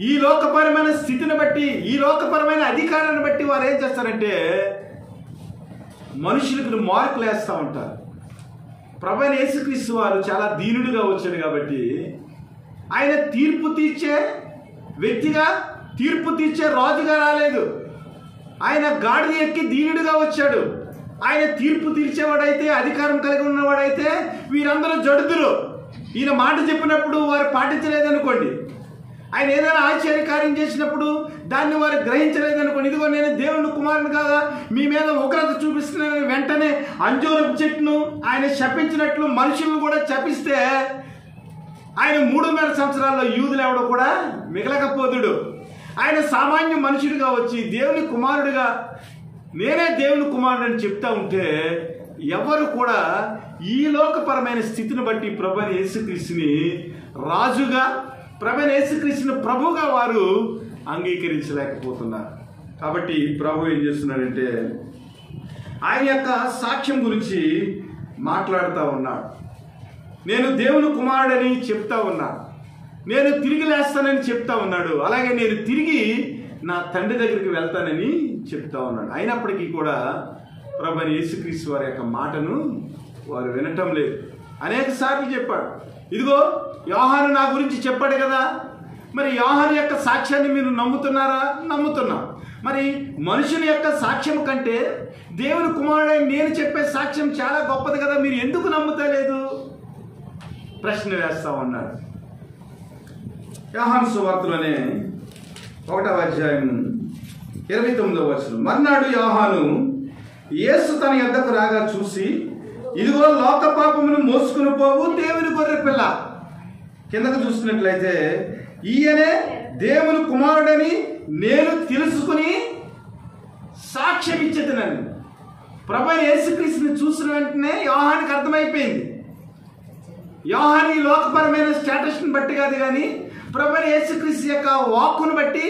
ఈ లోకపరమైన స్థితిని బట్టి, ఈ లోకపరమైన అధికారాన్ని బట్టి వారు ఏం చేస్తారంటే మనుషులకు మార్కులు వేస్తూ ఉంటారు. ప్రభువైన యేసుక్రీస్తు వారు చాలా దీనుడిగా వచ్చాడు కాబట్టి ఆయన తీర్పు తీర్చే వ్యక్తిగా, తీర్పు తీర్చే రాజుగా రాలేదు. ఆయన గాడిద ఎక్కి దీనుడిగా వచ్చాడు. ఆయన తీర్పు తీర్చేవాడైతే, అధికారం కలిగి ఉన్నవాడైతే వీరందరూ జడుదురు. ఈయన మాట చెప్పినప్పుడు వారు పాటించలేదనుకోండి, ఆయన ఏదైనా ఆశ్చర్యకార్యం చేసినప్పుడు దాన్ని వారు గ్రహించలేదనుకోండి, ఇదిగో నేను దేవుని కుమారుని కాదా మీ మీద ఉగ్రత చూపిస్తున్నానని వెంటనే అంజూరపు చెట్టును ఆయన శపించినట్లు మనుషులను కూడా శపిస్తే ఆయన 3.5 సంవత్సరాల్లో యూదులు ఎవడో కూడా మిగలకపోదుడు. ఆయన సామాన్య మనుషుడిగా వచ్చి దేవుని కుమారుడిగా, నేనే దేవుని కుమారుడు అని చెప్తా ఉంటే ఎవరు కూడా ఈ లోకపరమైన స్థితిని బట్టి ప్రభువైన యేసుక్రీస్తుని రాజుగా, ప్రభువైన యేసుక్రీస్తుని ప్రభువుగా వారు అంగీకరించలేకపోతున్నారు. కాబట్టి ప్రభు ఏం చేస్తున్నాడంటే ఆయన యొక్క సాక్ష్యం గురించి మాట్లాడుతూ ఉన్నాడు. నేను దేవుని కుమారుడని చెప్తా ఉన్నా, నేను తిరిగి లేస్తానని చెప్తా ఉన్నాడు. అలాగే నేను తిరిగి నా తండ్రి దగ్గరికి వెళ్తానని చెప్తా ఉన్నాడు. అయినప్పటికీ కూడా ప్రభువైన యేసుక్రీస్తు వారి యొక్క మాటను వారు వినటం లేదు. అనేక సార్లు చెప్పాడు, ఇదిగో యోహాను నా గురించి చెప్పాడు కదా, మరి యోహాను యొక్క సాక్ష్యాన్ని మీరు నమ్ముతున్నారా? నమ్ముతున్నాం. మరి మనుషుని యొక్క సాక్ష్యం కంటే దేవుని కుమారుడైన నేను చెప్పే సాక్ష్యం చాలా గొప్పది కదా, మీరు ఎందుకు నమ్ముతలేదు? ప్రశ్న వేస్తా ఉన్నాడు. యోహాను సువార్తలోనే 1వ అధ్యాయం 29వ వచనం, మర్నాడు యోహాను యేసు తన యొద్దకు రాగా చూసి, ఇదిగో లోక పాపమును మోసుకుని పోవు దేవుని గొర్రె పిల్ల. కిందకు చూసినట్లయితే, ఈయనే దేవుని కుమారుడని నేను తెలుసుకుని సాక్ష్యం ఇచ్చేదనని. ప్రభువైన యేసుక్రీస్తుని చూసిన వెంటనే యోహానికి అర్థమైపోయింది. యోహాని లోకపరమైన స్టేటస్ని బట్టి కాదు, కానీ ప్రభువైన యేసుక్రీస్తు యొక్క వాక్కును బట్టి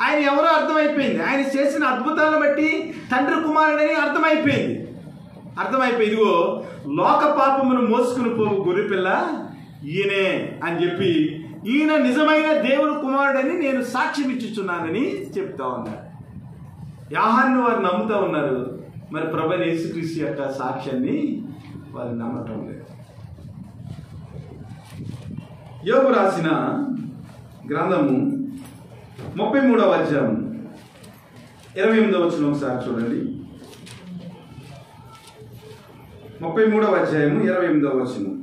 ఆయన ఎవరో అర్థమైపోయింది. ఆయన చేసిన అద్భుతాలను బట్టి తండ్రి కుమారుడని అర్థమైపోయింది. ఇదిగో లోక పాపమును మోసుకుని పోవు గొర్రెపిల్ల ఈయనే అని చెప్పి, ఈయన నిజమైన దేవుడు కుమారుడని నేను సాక్ష్యం ఇచ్చుచున్నానని చెప్తా ఉన్నారు. యోహాను వారు నమ్ముతా ఉన్నారు, మరి ప్రభువైన యేసుక్రీస్తు యొక్క సాక్ష్యాన్ని వారు నమ్మటం లేదు. యోబు రాసిన గ్రంథము 33వ అధ్యాయం 28వ వచనం ఒకసారి చూడండి. 33వ అధ్యాయము 28వ వచనం.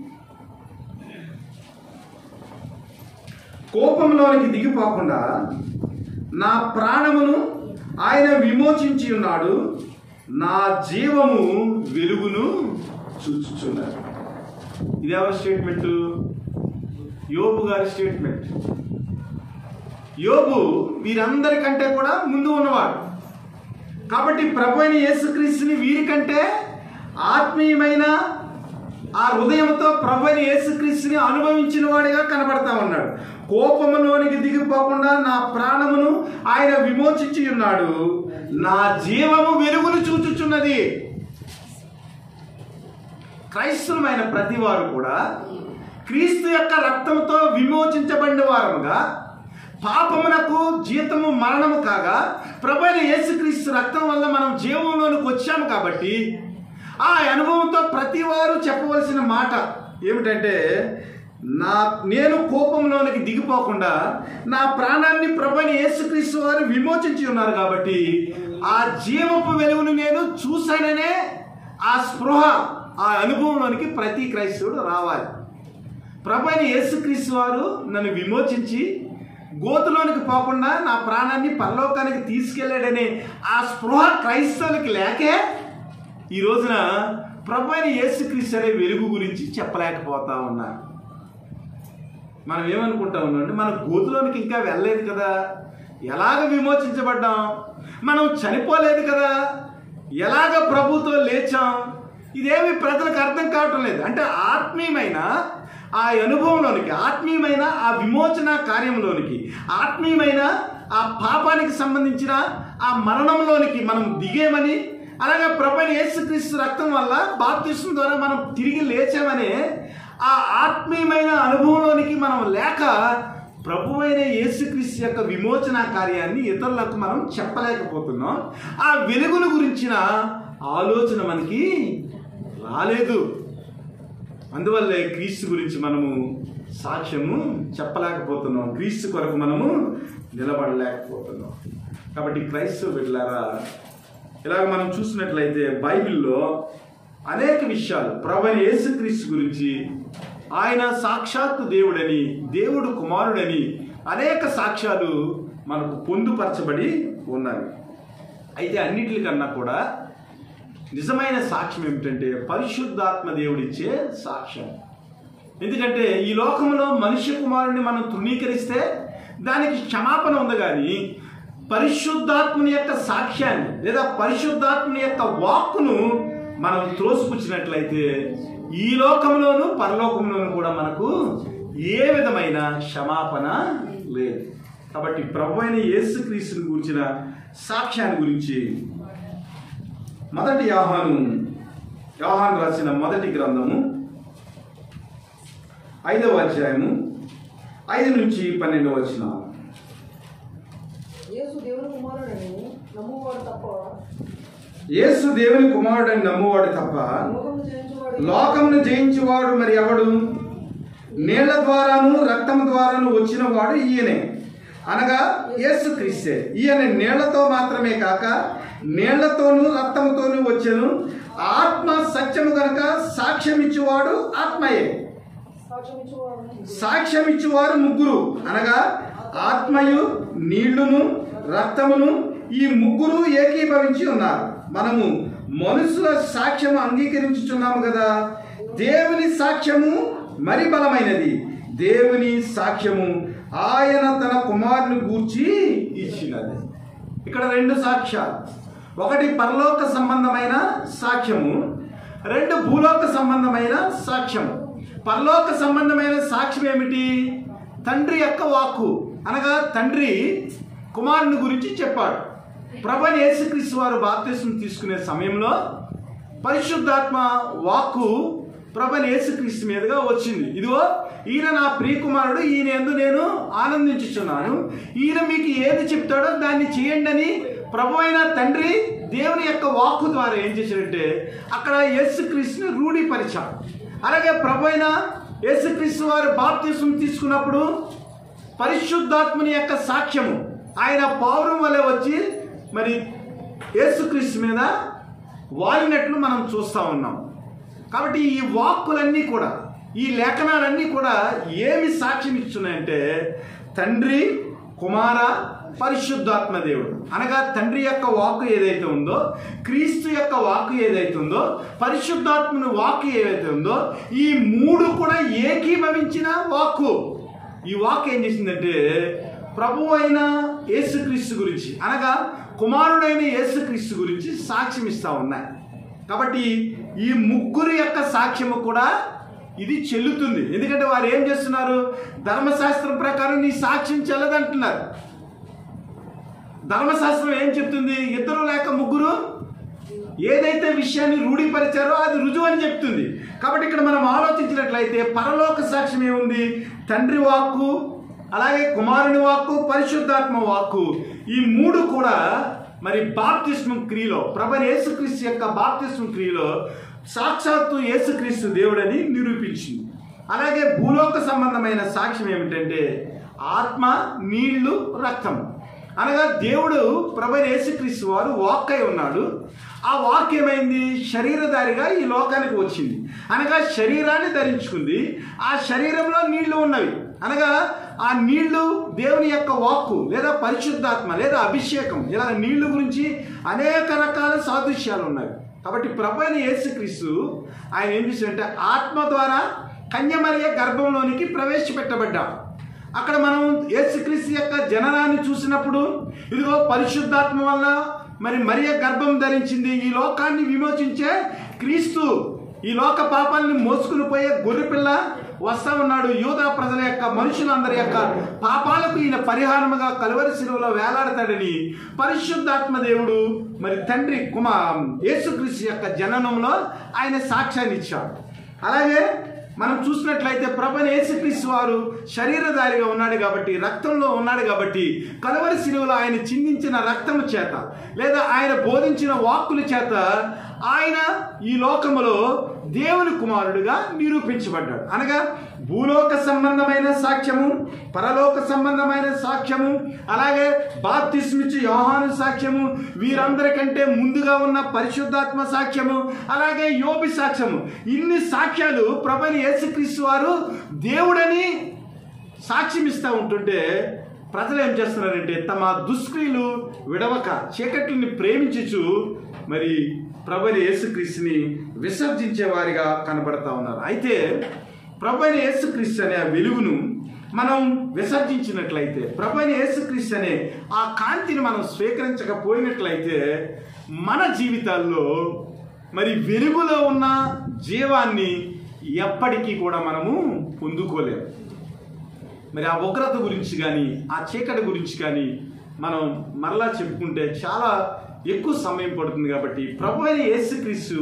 కోపంలోనికి దిగిపోకుండా నా ప్రాణమును ఆయన విమోచించి ఉన్నాడు, నా జీవము వెలుగును చూచుచున్నాడు. ఇది ఎవరి స్టేట్మెంటు? యోబు గారి స్టేట్మెంట్. యోబు వీరందరికంటే కూడా ముందు ఉన్నవాడు. కాబట్టి ప్రభువైన యేసుక్రీస్తుని వీరికంటే ఆత్మీయమైన ఆ హృదయంతో ప్రభువైన యేసుక్రీస్తుని అనుభవించిన వాడిగా కనబడతా ఉన్నాడు. కోపములోనికి దిగిపోకుండా నా ప్రాణమును ఆయన విమోచించి ఉన్నాడు, నా జీవము వెలుగును చూచుచున్నది. క్రైస్తవులమైన ప్రతి వారు కూడా క్రీస్తు యొక్క రక్తంతో విమోచించబడిన వారముగా, పాపమునకు జీతము మరణము కాగా ప్రభువైన యేసుక్రీస్తు రక్తం వల్ల మనం జీవంలోనికి వచ్చాము. కాబట్టి ఆ అనుభవంతో ప్రతి వారు చెప్పవలసిన మాట ఏమిటంటే, నేను కోపంలోనికి దిగిపోకుండా నా ప్రాణాన్ని ప్రభువైన యేసుక్రీస్తు వారు విమోచించి ఉన్నారు. కాబట్టి ఆ జీవపు వెలుగును నేను చూశాననే ఆ స్పృహ, ఆ అనుభవంలోనికి ప్రతి క్రైస్తవుడు రావాలి. ప్రభువైన యేసుక్రీస్తు వారు నన్ను విమోచించి గోతులోనికి పోకుండా నా ప్రాణాన్ని పరలోకానికి తీసుకెళ్ళాడనే ఆ స్పృహ క్రైస్తవులకి లేకే ఈ రోజున ప్రభువైన యేసుక్రీస్తు అనే వెలుగు గురించి చెప్పలేకపోతా ఉన్నారు. మనం ఏమనుకుంటా ఉన్నామంటే, మన గోతులోనికి ఇంకా వెళ్ళలేదు కదా, ఎలాగ విమోచించబడ్డాం, మనం చనిపోలేదు కదా, ఎలాగ ప్రభుతో లేచాం, ఇదేమి ప్రజలకు అర్థం కావటం లేదు. అంటే ఆత్మీయమైన ఆ అనుభవంలోనికి, ఆత్మీయమైన ఆ విమోచన కార్యంలోనికి, ఆత్మీయమైన ఆ పాపానికి సంబంధించిన ఆ మరణంలోనికి మనం దిగేమని, అలాగే ప్రభువైన యేసుక్రీస్తు రక్తం వల్ల బాప్తిస్మం ద్వారా మనం తిరిగి లేచామనే ఆ ఆత్మీయమైన అనుభవంలోనికి మనం లేక ప్రభువైన యేసుక్రీస్తు యొక్క విమోచన కార్యాన్ని ఇతరులకు మనం చెప్పలేకపోతున్నాం. ఆ వెలుగును గురించిన ఆలోచన మనకి రాలేదు. అందువల్లే క్రీస్తు గురించి మనము సాక్ష్యము చెప్పలేకపోతున్నాం, క్రీస్తు కొరకు మనము నిలబడలేకపోతున్నాం. కాబట్టి క్రైస్తవ బిడ్డలారా, ఇలాగ మనం చూసినట్లయితే బైబిల్లో అనేక విషయాలు ప్రభువైన యేసుక్రీస్తు గురించి, ఆయన సాక్షాత్తు దేవుడని, దేవుడు కుమారుడని అనేక సాక్ష్యాలు మనకు పొందుపరచబడి ఉన్నాయి. అయితే అన్నిటికన్నా కూడా నిజమైన సాక్ష్యం ఏమిటంటే పరిశుద్ధాత్మ దేవుడిచ్చే సాక్ష్యం. ఎందుకంటే ఈ లోకంలో మనుష్య కుమారుడిని మనం తృణీకరిస్తే దానికి క్షమాపణ ఉంది, కానీ పరిశుద్ధాత్మని యొక్క సాక్ష్యాన్ని లేదా పరిశుద్ధాత్మని యొక్క వాక్కును మనం త్రోసిపుచ్చినట్లయితే ఈ లోకంలోనూ పరలోకంలోనూ కూడా మనకు ఏ విధమైన క్షమాపణ లేదు. కాబట్టి ప్రభువైన యేసుక్రీస్తుని గురించిన సాక్ష్యాన్ని గురించి యోహాను రాసిన మొదటి గ్రంథము 5వ అధ్యాయము 5 నుంచి 12వ వచనాలు. యేసు దేవుని కుమారుడని నమ్మువాడు తప్ప లోకమును జయించువాడు మరి ఎవడు? నీళ్ల ద్వారాను రక్తము ద్వారాను వచ్చిన వాడు ఈయనే, అనగా యేసుక్రీస్తే. ఈయన నీళ్లతో మాత్రమే కాక నీళ్లతోనూ రక్తముతోనూ వచ్చెను. ఆత్మ సత్యము గనక సాక్ష్యమిచ్చువాడు ఆత్మయే. సాక్ష్యమిచ్చువారు ముగ్గురు, అనగా ఆత్మయు నీళ్లును రక్తమును, ఈ ముగ్గురు ఏకీభవించి ఉన్నారు. మనము మనుషుల సాక్ష్యము అంగీకరించుచున్నాము కదా, దేవుని సాక్ష్యము మరి బలమైనది. దేవుని సాక్ష్యము ఆయన తన కుమారుని గూర్చి ఇచ్చినది. ఇక్కడ రెండు సాక్ష్యాలు, ఒకటి పరలోక సంబంధమైన సాక్ష్యము, రెండు భూలోక సంబంధమైన సాక్ష్యము. పరలోక సంబంధమైన సాక్ష్యం ఏమిటి? తండ్రి యొక్క వాక్కు, అనగా తండ్రి కుమారుని గురించి చెప్పాడు. ప్రభువైన యేసుక్రీస్తు వారు బాప్తిస్మం తీసుకునే సమయంలో పరిశుద్ధాత్మ వాక్కు ప్రభువైన యేసుక్రీస్తు మీదుగా వచ్చింది. ఇదిగో ఈయన నా ప్రియకుమారుడు, ఈయన యందు నేను ఆనందించుచున్నాను, ఈయన మీకు ఏది చెప్తాడో దాన్ని చేయండి అని ప్రభువైన తండ్రి దేవుని యొక్క వాక్కు ద్వారా ఏం చేశాడంటే అక్కడ యేసుక్రీస్తుని రూఢీపరిచాడు. అలాగే ప్రభువైన యేసుక్రీస్తు వారు బాప్తిస్మం తీసుకున్నప్పుడు పరిశుద్ధాత్మని యొక్క సాక్ష్యము ఆయన పౌరం వలె వచ్చి మరి యేసుక్రీస్తు మీద వాలినట్లు మనం చూస్తూ ఉన్నాం. కాబట్టి ఈ వాక్కులన్నీ కూడా, ఈ లేఖనాలన్నీ కూడా ఏమి సాక్ష్యం ఇస్తున్నాయంటే తండ్రి, కుమార, పరిశుద్ధాత్మ దేవుడు, అనగా తండ్రి యొక్క వాక్కు ఏదైతే ఉందో, క్రీస్తు యొక్క వాక్కు ఏదైతే ఉందో, పరిశుద్ధాత్మని వాక్కు ఏదైతే ఉందో, ఈ మూడు కూడా ఏకీభవించిన వాక్కు. ఈ వాక్కు ఏం చేసిందంటే ప్రభువు అయిన యేసుక్రీస్తు గురించి, అనగా కుమారుడైన యేసుక్రీస్తు గురించి సాక్ష్యం ఇస్తూ ఉన్నాయి. కాబట్టి ఈ ముగ్గురు యొక్క సాక్ష్యము కూడా ఇది చెల్లుతుంది. ఎందుకంటే వారు ఏం చేస్తున్నారు? ధర్మశాస్త్రం ప్రకారం నీ సాక్ష్యం చెల్లదంటున్నారు. ధర్మశాస్త్రం ఏం చెప్తుంది? ఇద్దరు లేక ముగ్గురు ఏదైతే విషయాన్ని రూఢీపరిచారో అది రుజువు అని చెప్తుంది. కాబట్టి ఇక్కడ మనం ఆలోచించినట్లయితే పరలోక సాక్ష్యం ఏముంది? తండ్రి వాక్కు, అలాగే కుమారుని వాక్కు, పరిశుద్ధాత్మ వాక్కు, ఈ మూడు కూడా మరి బాప్తిస్మం క్రియలో, ప్రభువైన యేసుక్రీస్తు యొక్క బాప్తిస్మం క్రియలో సాక్షాత్తు యేసుక్రీస్తు దేవుడని నిరూపించింది. అలాగే భూలోక సంబంధమైన సాక్ష్యం ఏమిటంటే ఆత్మ, నీళ్లు, రక్తం, అనగా దేవుడు ప్రభువైన యేసుక్రీస్తు వారు వాక్ అయి ఉన్నాడు. ఆ వాక్ ఏమైంది? శరీరధారిగా ఈ లోకానికి వచ్చింది, అనగా శరీరాన్ని ధరించుకుంది. ఆ శరీరంలో నీళ్లు ఉన్నవి, అనగా ఆ నీళ్లు దేవుని యొక్క వాక్కు లేదా పరిశుద్ధాత్మ లేదా అభిషేకం, ఇలా నీళ్లు గురించి అనేక రకాల సాదృశ్యాలు ఉన్నాయి. కాబట్టి ప్రభువైన యేసుక్రీస్తు ఆయన ఏం చేశాడంటే ఆత్మ ద్వారా కన్యమరియ గర్భంలోనికి ప్రవేశపెట్టబడ్డాడు. అక్కడ మనం యేసుక్రీస్తు యొక్క జననాన్ని చూసినప్పుడు ఇదిగో పరిశుద్ధాత్మ వల్ల మరి మరియ గర్భం ధరించింది. ఈ లోకాన్ని విమోచించే క్రీస్తు, ఈ లోక పాపాలని మోసుకుని పోయే గొర్రెపిల్ల వస్తా ఉన్నాడు. యూదా ప్రజల యొక్క, మనుషులందరి యొక్క పాపాలకు ఈయన పరిహారముగా కలువరి శిలువలో వేలాడతాడని పరిశుద్ధాత్మ దేవుడు మరి తండ్రి యేసుక్రీస్తు యొక్క జననంలో ఆయన సాక్ష్యాన్ని ఇచ్చాడు. అలాగే మనం చూసినట్లయితే ప్రభువైన యేసుక్రీస్తు వారు శరీరధారిగా ఉన్నాడు కాబట్టి, రక్తంలో ఉన్నాడు కాబట్టి, కలువరి శిలువలో ఆయన చిందించిన రక్తము చేత లేదా ఆయన బోధించిన వాక్కుల చేత ఆయన ఈ లోకములో దేవుని కుమారుడుగా నిరూపించబడ్డాడు. అనగా భూలోక సంబంధమైన సాక్ష్యము, పరలోక సంబంధమైన సాక్ష్యము, అలాగే బాప్తిస్మిచ్చు యోహాను సాక్ష్యము, వీరందరికంటే ముందుగా ఉన్న పరిశుద్ధాత్మ సాక్ష్యము, అలాగే యోబు సాక్ష్యము, ఇన్ని సాక్ష్యాలు ప్రభువైన యేసుక్రీస్తు వారు దేవుడని సాక్ష్యం ఇస్తూ ఉంటుంటే ప్రజలు ఏం చేస్తున్నారంటే తమ దుష్క్రియలు విడవక చీకటిని ప్రేమించుచు మరి ప్రభువైన యేసుక్రీస్తుని విసర్జించే వారిగా కనబడతా ఉన్నారు. అయితే ప్రభువైన యేసుక్రీస్తు అనే ఆ వెలుగును మనం విసర్జించినట్లయితే, ప్రభువైన యేసుక్రీస్తు అనే ఆ కాంతిని మనం స్వీకరించకపోయినట్లయితే మన జీవితాల్లో మరి వెలుగులో ఉన్న జీవాన్ని ఎప్పటికీ కూడా మనము పొందుకోలేము. మరి ఆ ఉగ్రత గురించి కానీ ఆ చీకటి గురించి కానీ మనం మరలా చెప్పుకుంటే చాలా ఎక్కువ సమయం పడుతుంది. కాబట్టి ప్రభువైన యేసుక్రీస్తు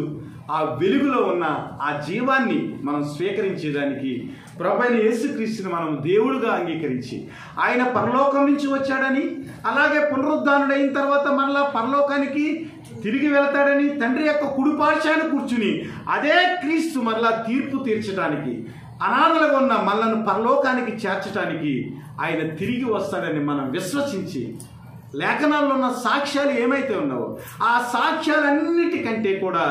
ఆ వెలుగులో ఉన్న ఆ జీవాన్ని మనం స్వీకరించేదానికి ప్రభువైన యేసుక్రీస్తుని మనం దేవుడుగా అంగీకరించి ఆయన పరలోకం నుంచి వచ్చాడని, అలాగే పునరుద్ధానుడైన తర్వాత మరలా పరలోకానికి తిరిగి వెళతాడని, తండ్రి యొక్క కుడిపార్శ్వాన కూర్చుని అదే క్రీస్తు మరలా తీర్పు తీర్చడానికి, అనాథలుగా ఉన్న మనలను పరలోకానికి చేర్చడానికి ఆయన తిరిగి వస్తాడని మనం విశ్వసించి లేఖనాల్లో ఉన్న సాక్ష్యాలు ఏమైతే ఉన్నావో ఆ సాక్ష్యాలన్నిటికంటే కూడా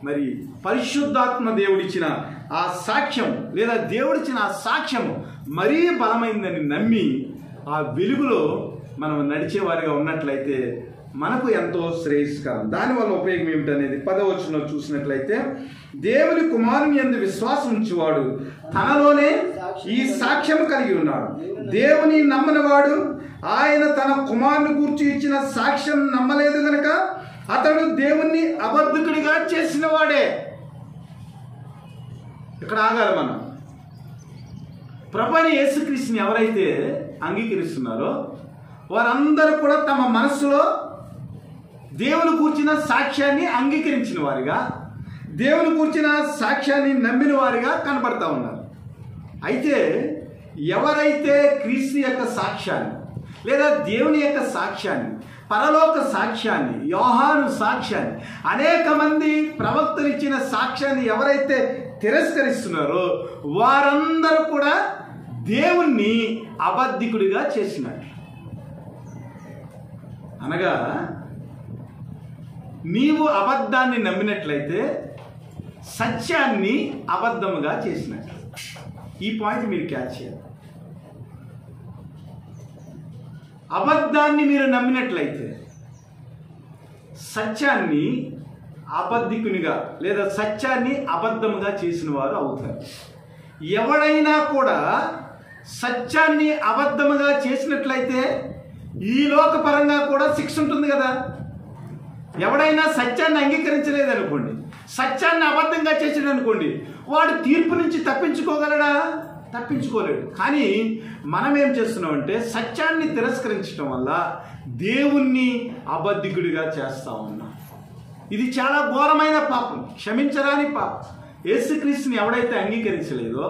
మరి పరిశుద్ధాత్మ దేవుడిచ్చిన ఆ సాక్ష్యం లేదా దేవుడిచ్చిన ఆ సాక్ష్యము మరీ బలమైందని నమ్మి ఆ వెలుగులో మనం నడిచేవారిగా ఉన్నట్లయితే మనకు ఎంతో శ్రేయస్కరం. దానివల్ల ఉపయోగం ఏమిటనేది 10వ వచనంలో చూసినట్లయితే, దేవుని కుమారుని యందు విశ్వాసం ఉంచువాడు తనలోనే ఈ సాక్ష్యం కలిగి ఉన్నాడు. దేవుని నమ్మనివాడు ఆయన తన కుమారుని గూర్చి ఇచ్చిన సాక్ష్యం నమ్మలేదు గనక అతడు దేవుణ్ణి అబద్ధకుడిగా చేసిన వాడే. ఇక్కడ ఆగాలి మనం. ప్రభువైన యేసుక్రీస్తుని ఎవరైతే అంగీకరిస్తున్నారో వారందరూ కూడా తమ మనస్సులో దేవుని కూర్చిన సాక్ష్యాన్ని అంగీకరించిన వారిగా, దేవుని కూర్చిన సాక్ష్యాన్ని నమ్మిన వారిగా కనబడతా ఉన్నారు. అయితే ఎవరైతే క్రీస్తు యొక్క సాక్ష్యాన్ని లేదా దేవుని యొక్క సాక్ష్యాన్ని, పరలోక సాక్ష్యాన్ని, యోహాను సాక్ష్యాన్ని, అనేక మంది ప్రవక్తలు ఇచ్చిన సాక్ష్యాన్ని ఎవరైతే తిరస్కరిస్తున్నారో వారందరూ కూడా దేవుణ్ణి అబద్ధికుడిగా చేసినారు. అనగా నీవు అబద్ధాన్ని నమ్మినట్లయితే సత్యాన్ని అబద్ధముగా చేసినట్లు. ఈ పాయింట్ మీరు క్యాచ్ చేయాలి. అబద్ధాన్ని మీరు నమ్మినట్లయితే సత్యాన్ని అబద్ధికునిగా లేదా సత్యాన్ని అబద్ధముగా చేసిన వారు అవుతారు. ఎవడైనా కూడా సత్యాన్ని అబద్ధముగా చేసినట్లయితే ఈ లోకపరంగా కూడా శిక్ష ఉంటుంది కదా. ఎవడైనా సత్యాన్ని అంగీకరించలేదనుకోండి, సత్యాన్ని అబద్ధంగా చేసాడు అనుకోండి, వాడు తీర్పు నుంచి తప్పించుకోగలడా? తప్పించుకోలేడు. కానీ మనం ఏం చేస్తున్నామంటే సత్యాన్ని తిరస్కరించడం వల్ల దేవుణ్ణి అబద్ధికుడిగా చేస్తా ఉన్నాం. ఇది చాలా ఘోరమైన పాపం, క్షమించరాని పాపం. యేసుక్రీస్తుని ఎవడైతే అంగీకరించలేదో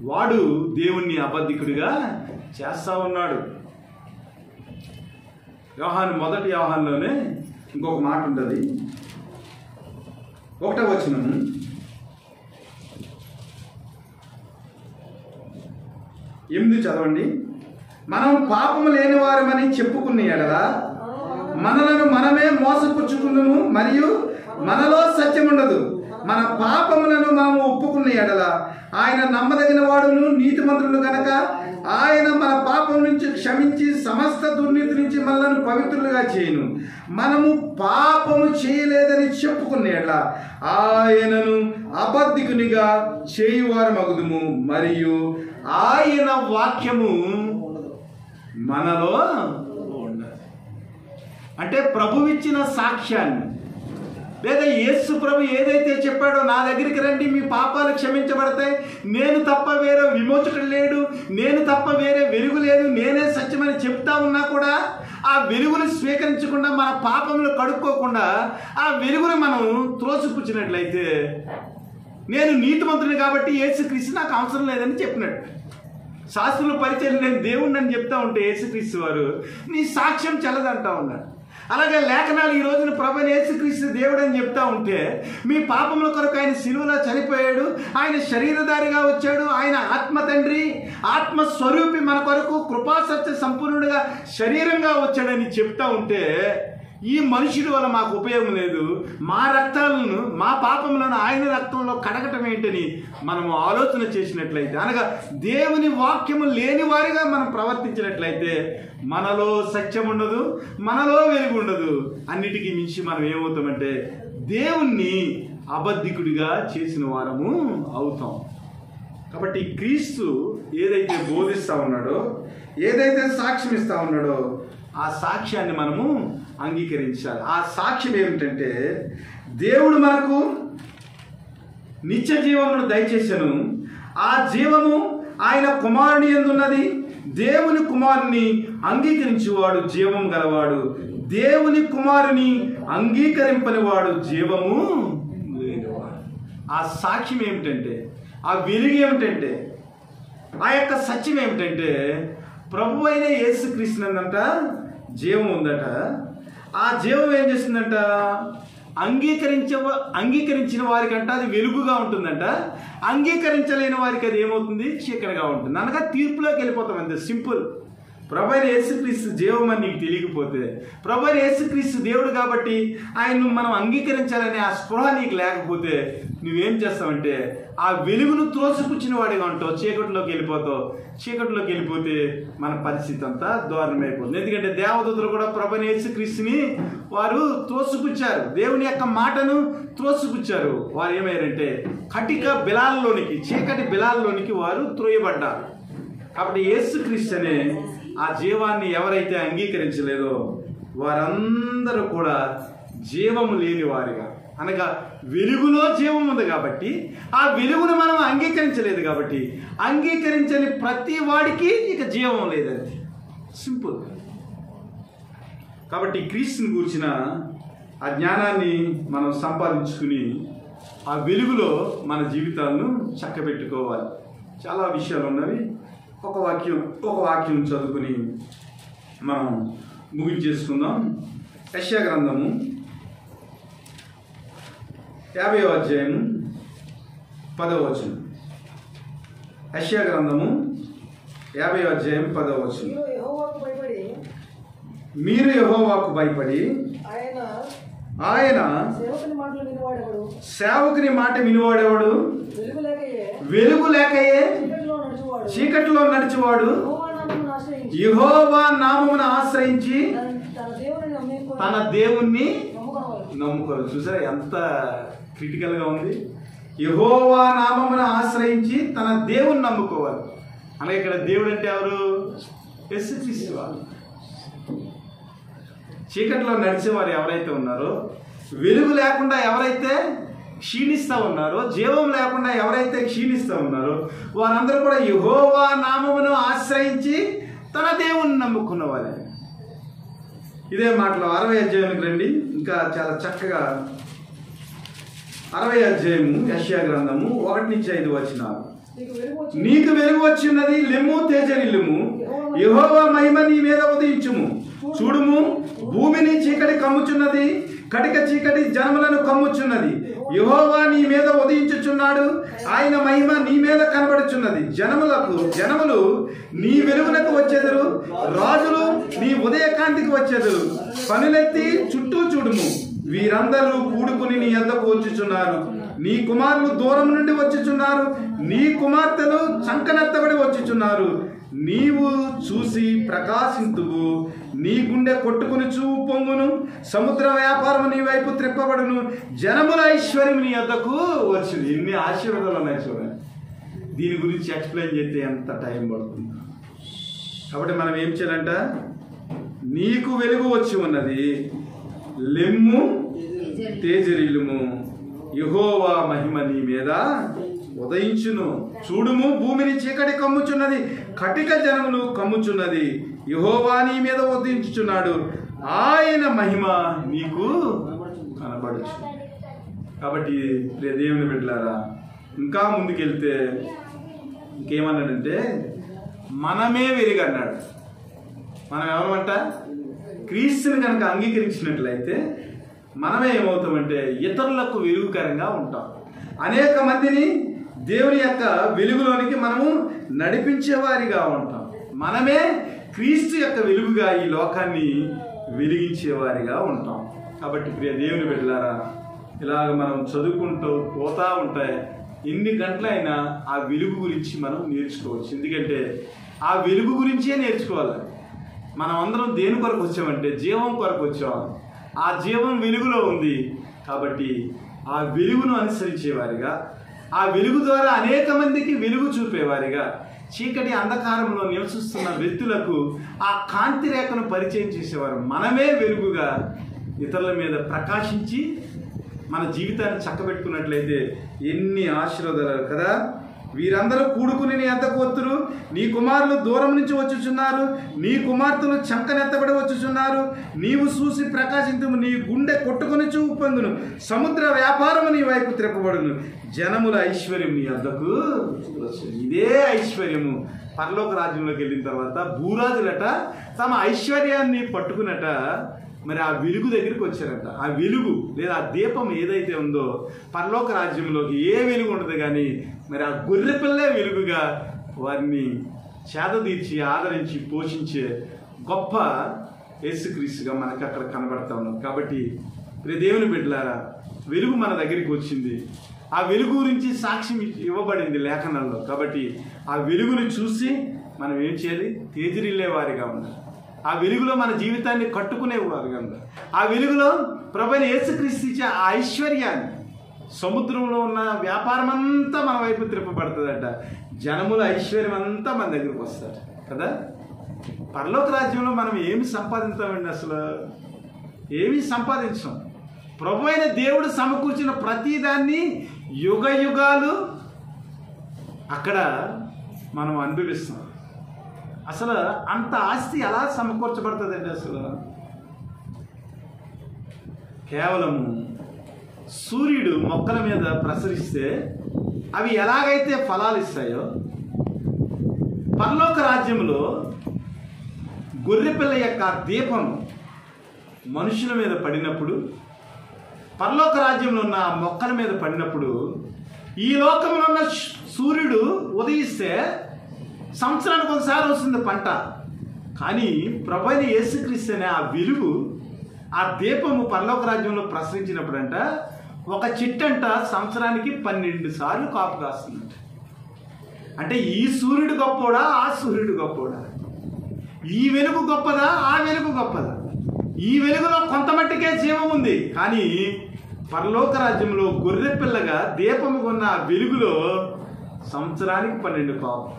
వాడు దేవుణ్ణి అబద్ధికుడిగా చేస్తా ఉన్నాడు. మొదటి యోహానులోనే ఇంకొక మాట ఉంటుంది. 1వ వచనం, చదవండి. మనం పాపము లేని వారమని చెప్పుకున్న యెడల మనలను మనమే మోసపుచ్చుకుందుము, మరియు మనలో సత్యం ఉండదు. మన పాపములను మనము ఒప్పుకున్న యెడల ఆయన నమ్మదగిన వాడును నీతిమంతుడు గనక ఆయన మన పాపం నుంచి క్షమించి సమస్త దుర్నీతి నుంచి మనలను పవిత్రులుగా చేయను. మనము పాపము చేయలేదని చెప్పుకున్న యెడల ఆయనను అబద్ధికునిగా చేయువారు మగుదుము, మరియు ఆయన వాక్యము మనలో ఉండదు. అంటే ప్రభువిచ్చిన సాక్ష్యాన్ని లేదా యేసు ప్రభు ఏదైతే చెప్పాడో, నా దగ్గరికి రండి మీ పాపాలు క్షమించబడతాయి, నేను తప్ప వేరే విమోచకుడు లేడు, నేను తప్ప వేరే వెలుగు లేదు, నేనే సత్యమని చెప్తా ఉన్నా కూడా ఆ వెలుగును స్వీకరించకుండా మన పాపములు కడుక్కోకుండా ఆ వెలుగును మనం త్రోసిపుచ్చినట్లయితే నేను నీతిమంతుని కాబట్టి యేసుక్రీస్తు నాకు అవసరం లేదని చెప్పినట్టు. శాస్త్రుల పరిచయం నేను దేవుణ్ణి అని చెప్తా ఉంటే యేసుక్రీస్తు వారు నీ సాక్ష్యం చెల్లదంటా ఉన్నాడు. అలాగే లేఖనాలు ఈ రోజున ప్రభువైన యేసుక్రీస్తు దేవుడు అని చెప్తా ఉంటే మీ పాపముల కొరకు ఆయన శిలువలో చనిపోయాడు, ఆయన శరీరధారిగా వచ్చాడు, ఆయన ఆత్మ తండ్రి, ఆత్మస్వరూపి మన కొరకు కృపాసత్య సంపూర్ణుడిగా శరీరంగా వచ్చాడని చెప్తా ఉంటే ఈ మనుషుల వల్ల మాకు ఉపయోగం లేదు, మా రక్తాలను మా పాపములను ఆయన రక్తంలో కడగటం ఏంటని మనము ఆలోచన చేసినట్లయితే, అనగా దేవుని వాక్యము లేని వారిగా మనం ప్రవర్తించినట్లయితే మనలో సత్యం ఉండదు, మనలో వెలుగు ఉండదు. అన్నిటికీ మించి మనం ఏమవుతామంటే దేవుణ్ణి అబద్ధికుడిగా చేసిన వారము అవుతాం. కాబట్టి క్రీస్తు ఏదైతే బోధిస్తూ ఉన్నాడో, ఏదైతే సాక్ష్యం ఇస్తూ ఉన్నాడో ఆ సాక్ష్యాన్ని మనము అంగీకరించాలి. ఆ సాక్ష్యం ఏమిటంటే దేవుడు మనకు నిత్య జీవమును దయచేసెను, ఆ జీవము ఆయన కుమారుని యందున్నది, దేవుని కుమారుని అంగీకరించేవాడు జీవము గలవాడు, దేవుని కుమారుని అంగీకరింపని వాడు జీవము లేనివాడు. ఆ సాక్ష్యం ఏమిటంటే, ఆ వెలుగు ఏమిటంటే, ఆ యొక్క సత్యం ఏమిటంటే ప్రభు అయిన యేసుక్రీస్తునందంట జీవం ఉందట. ఆ జీవం ఏం చేస్తుందంట, అంగీకరించిన వారికంట అది వెలుగుగా ఉంటుందంట, అంగీకరించలేని వారికి అది ఏమవుతుంది, చీకటిగా ఉంటుంది. అనగా తీర్పులోకి వెళ్ళిపోతాం అంతే, సింపుల్. ప్రభువైన యేసుక్రీస్తు జీవమని నీకు తెలియకపోతే, ప్రభువైన యేసుక్రీస్తు దేవుడు కాబట్టి ఆయన్ను మనం అంగీకరించాలనే ఆ స్పృహ నీకు లేకపోతే నువ్వేం చేస్తావంటే ఆ వెలుగును త్రోసిపుచ్చిన వాడిగా ఉంటావు, చీకటిలోకి వెళ్ళిపోతావు. చీకటిలోకి వెళ్ళిపోతే మన పరిస్థితి అంతా దారుణమైపోతుంది. ఎందుకంటే దేవదూతలు కూడా ప్రభువైన యేసుక్రీస్తుని వారు త్రోసిపుచ్చారు, దేవుని యొక్క మాటను త్రోసిపుచ్చారు. వారు ఏమయ్యారంటే కటిక బిలాల్లోనికి, చీకటి బిలాల్లోనికి వారు త్రోయబడ్డారు. కాబట్టి యేసుక్రీస్తు అనే ఆ జీవాన్ని ఎవరైతే అంగీకరించలేదో వారందరూ కూడా జీవము లేని వారిగా, అనగా వెలుగులో జీవం ఉంది కాబట్టి ఆ వెలుగును మనం అంగీకరించలేదు కాబట్టి అంగీకరించని ప్రతి వాడికి ఇక జీవం లేదండి, సింపుల్. కాబట్టి క్రీస్తుని గురించిన ఆ జ్ఞానాన్ని మనం సంపాదించుకుని ఆ వెలుగులో మన జీవితాలను చక్కబెట్టుకోవాలి. చాలా విషయాలు ఉన్నవి. ఒక వాక్యం చదువుకుని మనం ముగించేసుకుందాం. యెషయా గ్రంథము 50వ అధ్యాయం 10వ వచనం. యెషయా గ్రంథము 50వ అధ్యాయం 10వ వచనం. మీరు యెహోవాకు భయపడి ఆయన సేవకుని మాట వినివాడెవడు? వెలుగు లేకయే చీకటిలో నడిచేవాడు యెహోవా నామమును ఆశ్రయించి తన దేవుణ్ణి నమ్ముకోరు. చూసారా ఎంత క్రిటికల్గా ఉంది? యెహోవా నామమును ఆశ్రయించి తన దేవుణ్ణి నమ్ముకోవాలి. అలాగే ఇక్కడ దేవుడు అంటే ఎవరు? యేసుక్రీస్తు. చీకటిలో నడిచేవారు ఎవరైతే ఉన్నారో, వెలుగు లేకుండా ఎవరైతే క్షీణిస్తూ ఉన్నారో, జీవం లేకుండా ఎవరైతే క్షీణిస్తూ ఉన్నారో వారందరూ కూడా యెహోవా నామమును ఆశ్రయించి తన దేవుణ్ణి నమ్ముకున్నవారే. ఇదే మాటలో 60వ అధ్యాయానికి రండి. ఇంకా చాలా చక్కగా 60వ అధ్యాయము యెషయా గ్రంథము 1-5 వచనాలు. నీకు వెలుగు వచ్చినది, లెమ్ము తేజరిల్లుము, యెహోవా మహిమ నీ మీద ఉదయించుము. చూడుము, భూమిని చీకటి కమ్ముచున్నది, కటిక చీకటి జనములను కమ్ముచున్నది. యెహోవా నీ మీద ఉదయించుచున్నాడు, ఆయన మహిమ నీ మీద కనబడుచున్నది. జనములు నీ వెలుగునకు వచ్చేదరు, రాజులు నీ ఉదయకాంతికి వచ్చేదరు. పనులెత్తి చుట్టూ చూడుము, వీరందరూ కూడుకుని నీ యొద్దకు వచ్చుచున్నారు. నీ కుమారులు దూరం నుండి వచ్చుచున్నారు, నీ కుమార్తెలు చంకనెత్తబడి వచ్చుచున్నారు. నీవు చూసి ప్రకాశింతువు, నీ గుండె కొట్టుకుని పొంగును, సముద్ర వ్యాపారము నీ వైపు త్రిప్పబడును, జనముల ఐశ్వర్యం నీ యొద్దకు వచ్చును. ఎన్ని ఆశీర్వాదాలు ఉన్నాయి చూడండి. దీని గురించి ఎక్స్ప్లెయిన్ చేస్తే ఎంత టైం పడుతుంది. కాబట్టి మనం ఏం చేయాలంట? నీకు వెలుగు వచ్చి ఉన్నది, లెమ్ము తేజరిల్లుము, యెహోవా మహిమ నీ మీద ఉదయించును. చూడుము, భూమిని చీకటి కమ్ముచున్నది, కటిక జనములు కమ్ముచున్నది. యెహోవా నీ మీద ఉదయించుచున్నాడు, ఆయన మహిమ నీకు కనబడుచు. కాబట్టి దేవుని బిడ్డలారా, ఇంకా ముందుకెళ్తే ఇంకేమన్నాడంటే మనమే వెలుగు అన్నాడు. మనం ఎవరమంట? క్రీస్తుని కనుక అంగీకరించినట్లయితే మనమే ఏమవుతామంటే ఇతరులకు వెలుగుకరంగా ఉంటాం. అనేక మందిని దేవుని యొక్క వెలుగులోనికి మనము నడిపించేవారిగా ఉంటాం. మనమే క్రీస్తు యొక్క వెలుగుగా ఈ లోకాన్ని వెలిగించేవారిగా ఉంటాం. కాబట్టి ప్రియ దేవుని బిడ్డలారా, ఇలాగ మనం చదువుకుంటూ పోతా ఉంటాయి. ఎన్ని గంటలైనా ఆ వెలుగు గురించి మనం నేర్చుకోవచ్చు. ఎందుకంటే ఆ వెలుగు గురించే నేర్చుకోవాలి. మనం అందరం దేని కొరకు వచ్చామంటే జీవం కొరకు వచ్చాం. ఆ జీవం వెలుగులో ఉంది కాబట్టి ఆ వెలుగును అనుసరించేవారిగా, ఆ వెలుగు ద్వారా అనేక మందికి వెలుగు చూపేవారిగా, చీకటి అంధకారంలో నివసిస్తున్న వ్యక్తులకు ఆ కాంతి రేఖను పరిచయం చేసేవారు. మనమే వెలుగుగా ఇతరుల మీద ప్రకాశించి మన జీవితాన్ని చక్కబెట్టుకున్నట్లయితే ఎన్ని ఆశీర్వాదాలు కదా. వీరందరూ కూడుకుని నీ యొద్దకు వత్తురు, నీ కుమారులు దూరం నుంచి వచ్చుచున్నారు, నీ కుమార్తెలు చంకనెత్తబడి వచ్చుచున్నారు. నీవు చూసి ప్రకాశింతుము, నీ గుండె కొట్టుకొని పొందును, సముద్ర వ్యాపారము నీ వైపు త్రిప్పబడును, జనముల ఐశ్వర్యం నీ యొద్దకు. ఇదే ఐశ్వర్యము పరలోక రాజ్యంలోకి వెళ్ళిన తర్వాత భూరాజులట తమ ఐశ్వర్యాన్ని పట్టుకున్నట మరి ఆ వెలుగు దగ్గరికి వచ్చారంట. ఆ వెలుగు లేదా ఆ దీపం ఏదైతే ఉందో పరలోక రాజ్యంలోకి ఏ వెలుగు ఉండదు, కానీ మరి ఆ గొర్రెపిల్లే వెలుగుగా వారిని చేదతీర్చి ఆదరించి పోషించే గొప్ప యేసుక్రీస్తుగా మనకు అక్కడ కనబడతా ఉన్నాం. కాబట్టి ప్రియ దేవుని బిడ్డలారా, వెలుగు మన దగ్గరికి వచ్చింది. ఆ వెలుగు గురించి సాక్ష్యం ఇవ్వబడింది లేఖనాల్లో. కాబట్టి ఆ వెలుగును చూసి మనం ఏం చేయాలి? తేజరిల్లే వారిగా ఉండాలి. ఆ వెలుగులో మన జీవితాన్ని కట్టుకునేవారుగా ఉండాలి. ఆ వెలుగులో ప్రభువైన యేసుక్రీస్తు ఇచ్చే ఆ ఐశ్వర్యాన్ని, సముద్రంలో ఉన్న వ్యాపారం అంతా మన వైపు త్రిప్పబడుతుందట. జనముల ఐశ్వర్యం అంతా మన దగ్గరకు వస్తారు కదా. పరలోక రాజ్యంలో మనం ఏమి సంపాదించామండి? అసలు ఏమీ సంపాదించాం. ప్రభు అయిన దేవుడు సమకూర్చిన ప్రతిదాన్ని యుగ యుగాలు అక్కడ మనం అనుభవిస్తాం. అసలు అంత ఆస్తి ఎలా సమకూర్చబడుతుందండి? అసలు కేవలము సూర్యుడు మొక్కల మీద ప్రసరిస్తే అవి ఎలాగైతే ఫలాలు ఇస్తాయో, పరలోక రాజ్యంలో గొర్రెపిల్ల యొక్క దీపం మనుషుల మీద పడినప్పుడు, పరలోక రాజ్యంలో ఉన్న మొక్కల మీద పడినప్పుడు, ఈ లోకంలో ఉన్న సూర్యుడు ఉదయిస్తే సంవత్సరానికి ఒకసారి వస్తుంది పంట. కానీ ప్రభువైన యేసుక్రీస్తు అనే ఆ వెలుగు, ఆ దీపము పరలోక రాజ్యంలో ప్రసరించినప్పుడంట ఒక చెట్టంట సంవత్సరానికి 12 సార్లు కాపు కాస్తుందంట. అంటే ఈ సూర్యుడు గొప్పోడా, ఆ సూర్యుడు గొప్పోడా? ఈ వెలుగు గొప్పదా, ఆ వెలుగు గొప్పదా? ఈ వెలుగులో కొంత మట్టికే జీవం ఉంది. కానీ పరలోక రాజ్యంలో గొర్రె పిల్లగా దీపము కొన్న ఆ వెలుగులో సంవత్సరానికి 12 కాపు.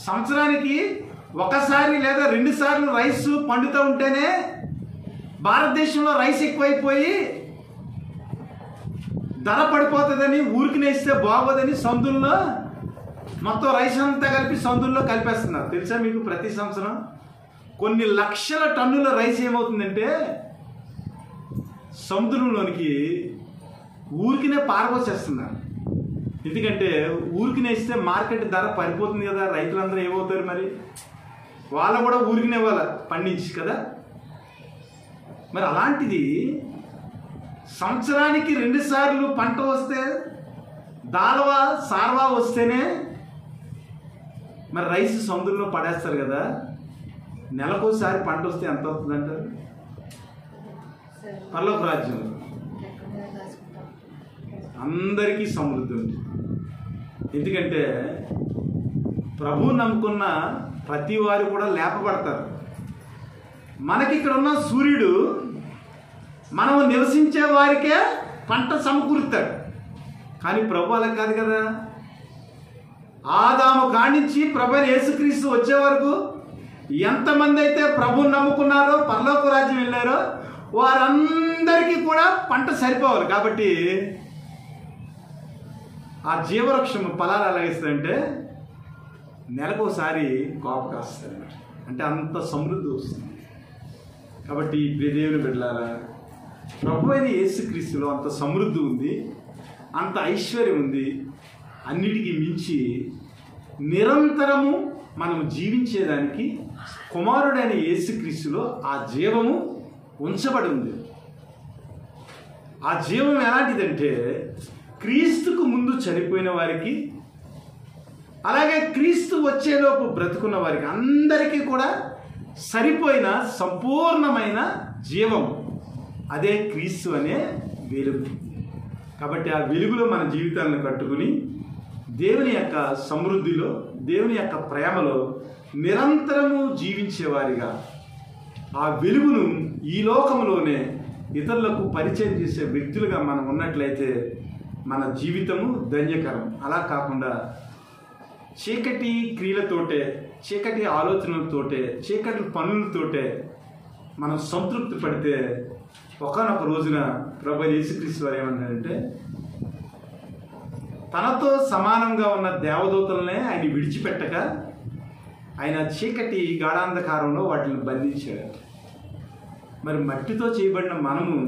సంవత్సరానికి ఒకసారి లేదా 2 సార్లు రైస్ పండుతూ ఉంటేనే భారతదేశంలో రైస్ ఎక్కువైపోయి ధర పడిపోతుందని, ఊరికి నేస్తే బాగోదని సందుల్లో మొత్తం రైస్ అంతా కలిపి సందుల్లో కలిపేస్తున్నారు. తెలుసా మీకు? ప్రతి సంవత్సరం కొన్ని లక్షల టన్నుల రైస్ ఏమవుతుందంటే సముద్రంలోనికి ఊరికినే పారబోసేస్తున్నారు. ఎందుకంటే ఊరికినే ఇస్తే మార్కెట్ ధర పడిపోతుంది కదా. రైతులందరూ ఏమవుతారు మరి? వాళ్ళు కూడా ఊరికినే ఇవ్వాలి పండించి కదా. మరి అలాంటిది సంవత్సరానికి 2 సార్లు పంట వస్తే, దాల్వా సార్వా వస్తేనే మరి రైస్ సముద్రంలో పడేస్తారు కదా. నెలకోసారి పంట వస్తే ఎంత అవుతుంది అంటారు? పరలోక రాజ్యంలో అందరికీ సమృద్ధి ఉంది. ఎందుకంటే ప్రభువు నమ్ముకున్న ప్రతి వారు కూడా లేపబడతారు. మనకి ఇక్కడ ఉన్న సూర్యుడు మనం నివసించే వారికే పంట సమకూరుతాడు. కానీ ప్రభు అలా కాదు కదా. ఆదాము కానించి ప్రభువైన యేసుక్రీస్తు వచ్చే వరకు ఎంతమంది అయితే ప్రభువుని నమ్ముకున్నారో, పరలోక రాజ్యం వెళ్ళారో, వారందరికీ కూడా పంట సరిపోవాలి. కాబట్టి ఆ జీవవృక్షము ఫలాలు ఎలాగిస్తుందంటే నెలకోసారి కాపు కాస్తుంది అన్నమాట. అంటే అంత సమృద్ధి వస్తుంది. కాబట్టి దేవుని బిడ్డలారా, ప్రభువైన యేసుక్రీస్తులో అంత సమృద్ధి ఉంది, అంత ఐశ్వర్యం ఉంది. అన్నిటికీ మించి నిరంతరము మనం జీవించేదానికి కుమారుడైన యేసుక్రీస్తులో ఆ జీవము ఉంచబడి ఉంది. ఆ జీవం ఎలాంటిదంటే క్రీస్తుకు ముందు చనిపోయిన వారికి, అలాగే క్రీస్తు వచ్చేలోపు బ్రతుకున్న వారికి అందరికీ కూడా సరిపోయిన సంపూర్ణమైన జీవం. అదే క్రీస్తు అనే వెలుగు. కాబట్టి ఆ వెలుగులో మన జీవితాలను కట్టుకుని దేవుని యొక్క సమృద్ధిలో, దేవుని యొక్క ప్రేమలో నిరంతరము జీవించేవారిగా ఆ వెలుగును ఈ లోకంలోనే ఇతరులకు పరిచయం చేసే వ్యక్తులుగా మనం ఉన్నట్లయితే మన జీవితము ధన్యకరం. అలా కాకుండా చీకటి క్రియలతోటే, చీకటి ఆలోచనలతోటే, చీకటి పనులతోటే మనం సంతృప్తి పడితే ఒకానొక రోజున ప్రభువైన యేసుక్రీస్తు వారు ఏమన్నారంటే తనతో సమానంగా ఉన్న దేవదూతలనే ఆయన విడిచిపెట్టక ఆయన చీకటి గాఢాంధకారంలో వాటిని బంధించాడు. మరి మట్టితో చేయబడిన మనము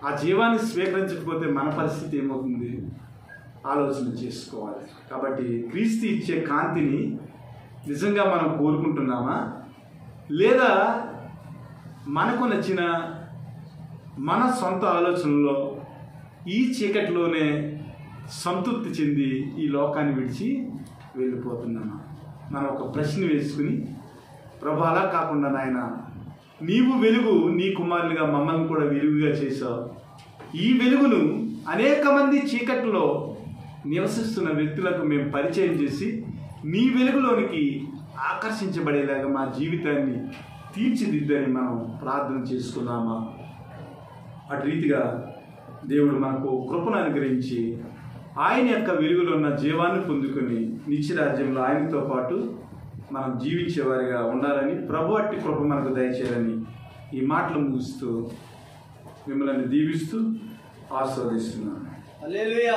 ఆ జీవాన్ని స్వీకరించకపోతే మన పరిస్థితి ఏమవుతుంది? ఆలోచన చేసుకోవాలి. కాబట్టి క్రీస్తు ఇచ్చే కాంతిని నిజంగా మనం కోరుకుంటున్నామా, లేదా మనకు నచ్చిన మన సొంత ఆలోచనలో ఈ చీకటిలోనే సంతృప్తి చెంది ఈ లోకాన్ని విడిచి వెళ్ళిపోతున్నామా? మనం ఒక ప్రశ్న వేసుకుని, ప్రభు అలా కాకుండా నాయన, నీవు వెలుగు, నీ కుమారులుగా మమ్మల్ని కూడా వెలుగుగా చేశావు. ఈ వెలుగును అనేక మంది చీకట్లో నివసిస్తున్న వ్యక్తులకు మేము పరిచయం చేసి నీ వెలుగులోనికి ఆకర్షించబడేలాగా మా జీవితాన్ని తీర్చిదిద్దని మనం ప్రార్థన చేసుకున్నామా? అటు రీతిగా దేవుడు మనకు కృపను అనుగ్రహించి ఆయన యొక్క వెలుగులో ఉన్న జీవాన్ని పొందుకొని నిత్యరాజ్యంలో ఆయనతో పాటు మనం జీవించేవారిగా ఉండాలని, ప్రభు అట్టి కృప మనకు దయచేయాలని ఈ మాటలు ముగిస్తూ మిమ్మల్ని దీవిస్తూ ఆస్వాదిస్తున్నాను. హల్లెలూయా.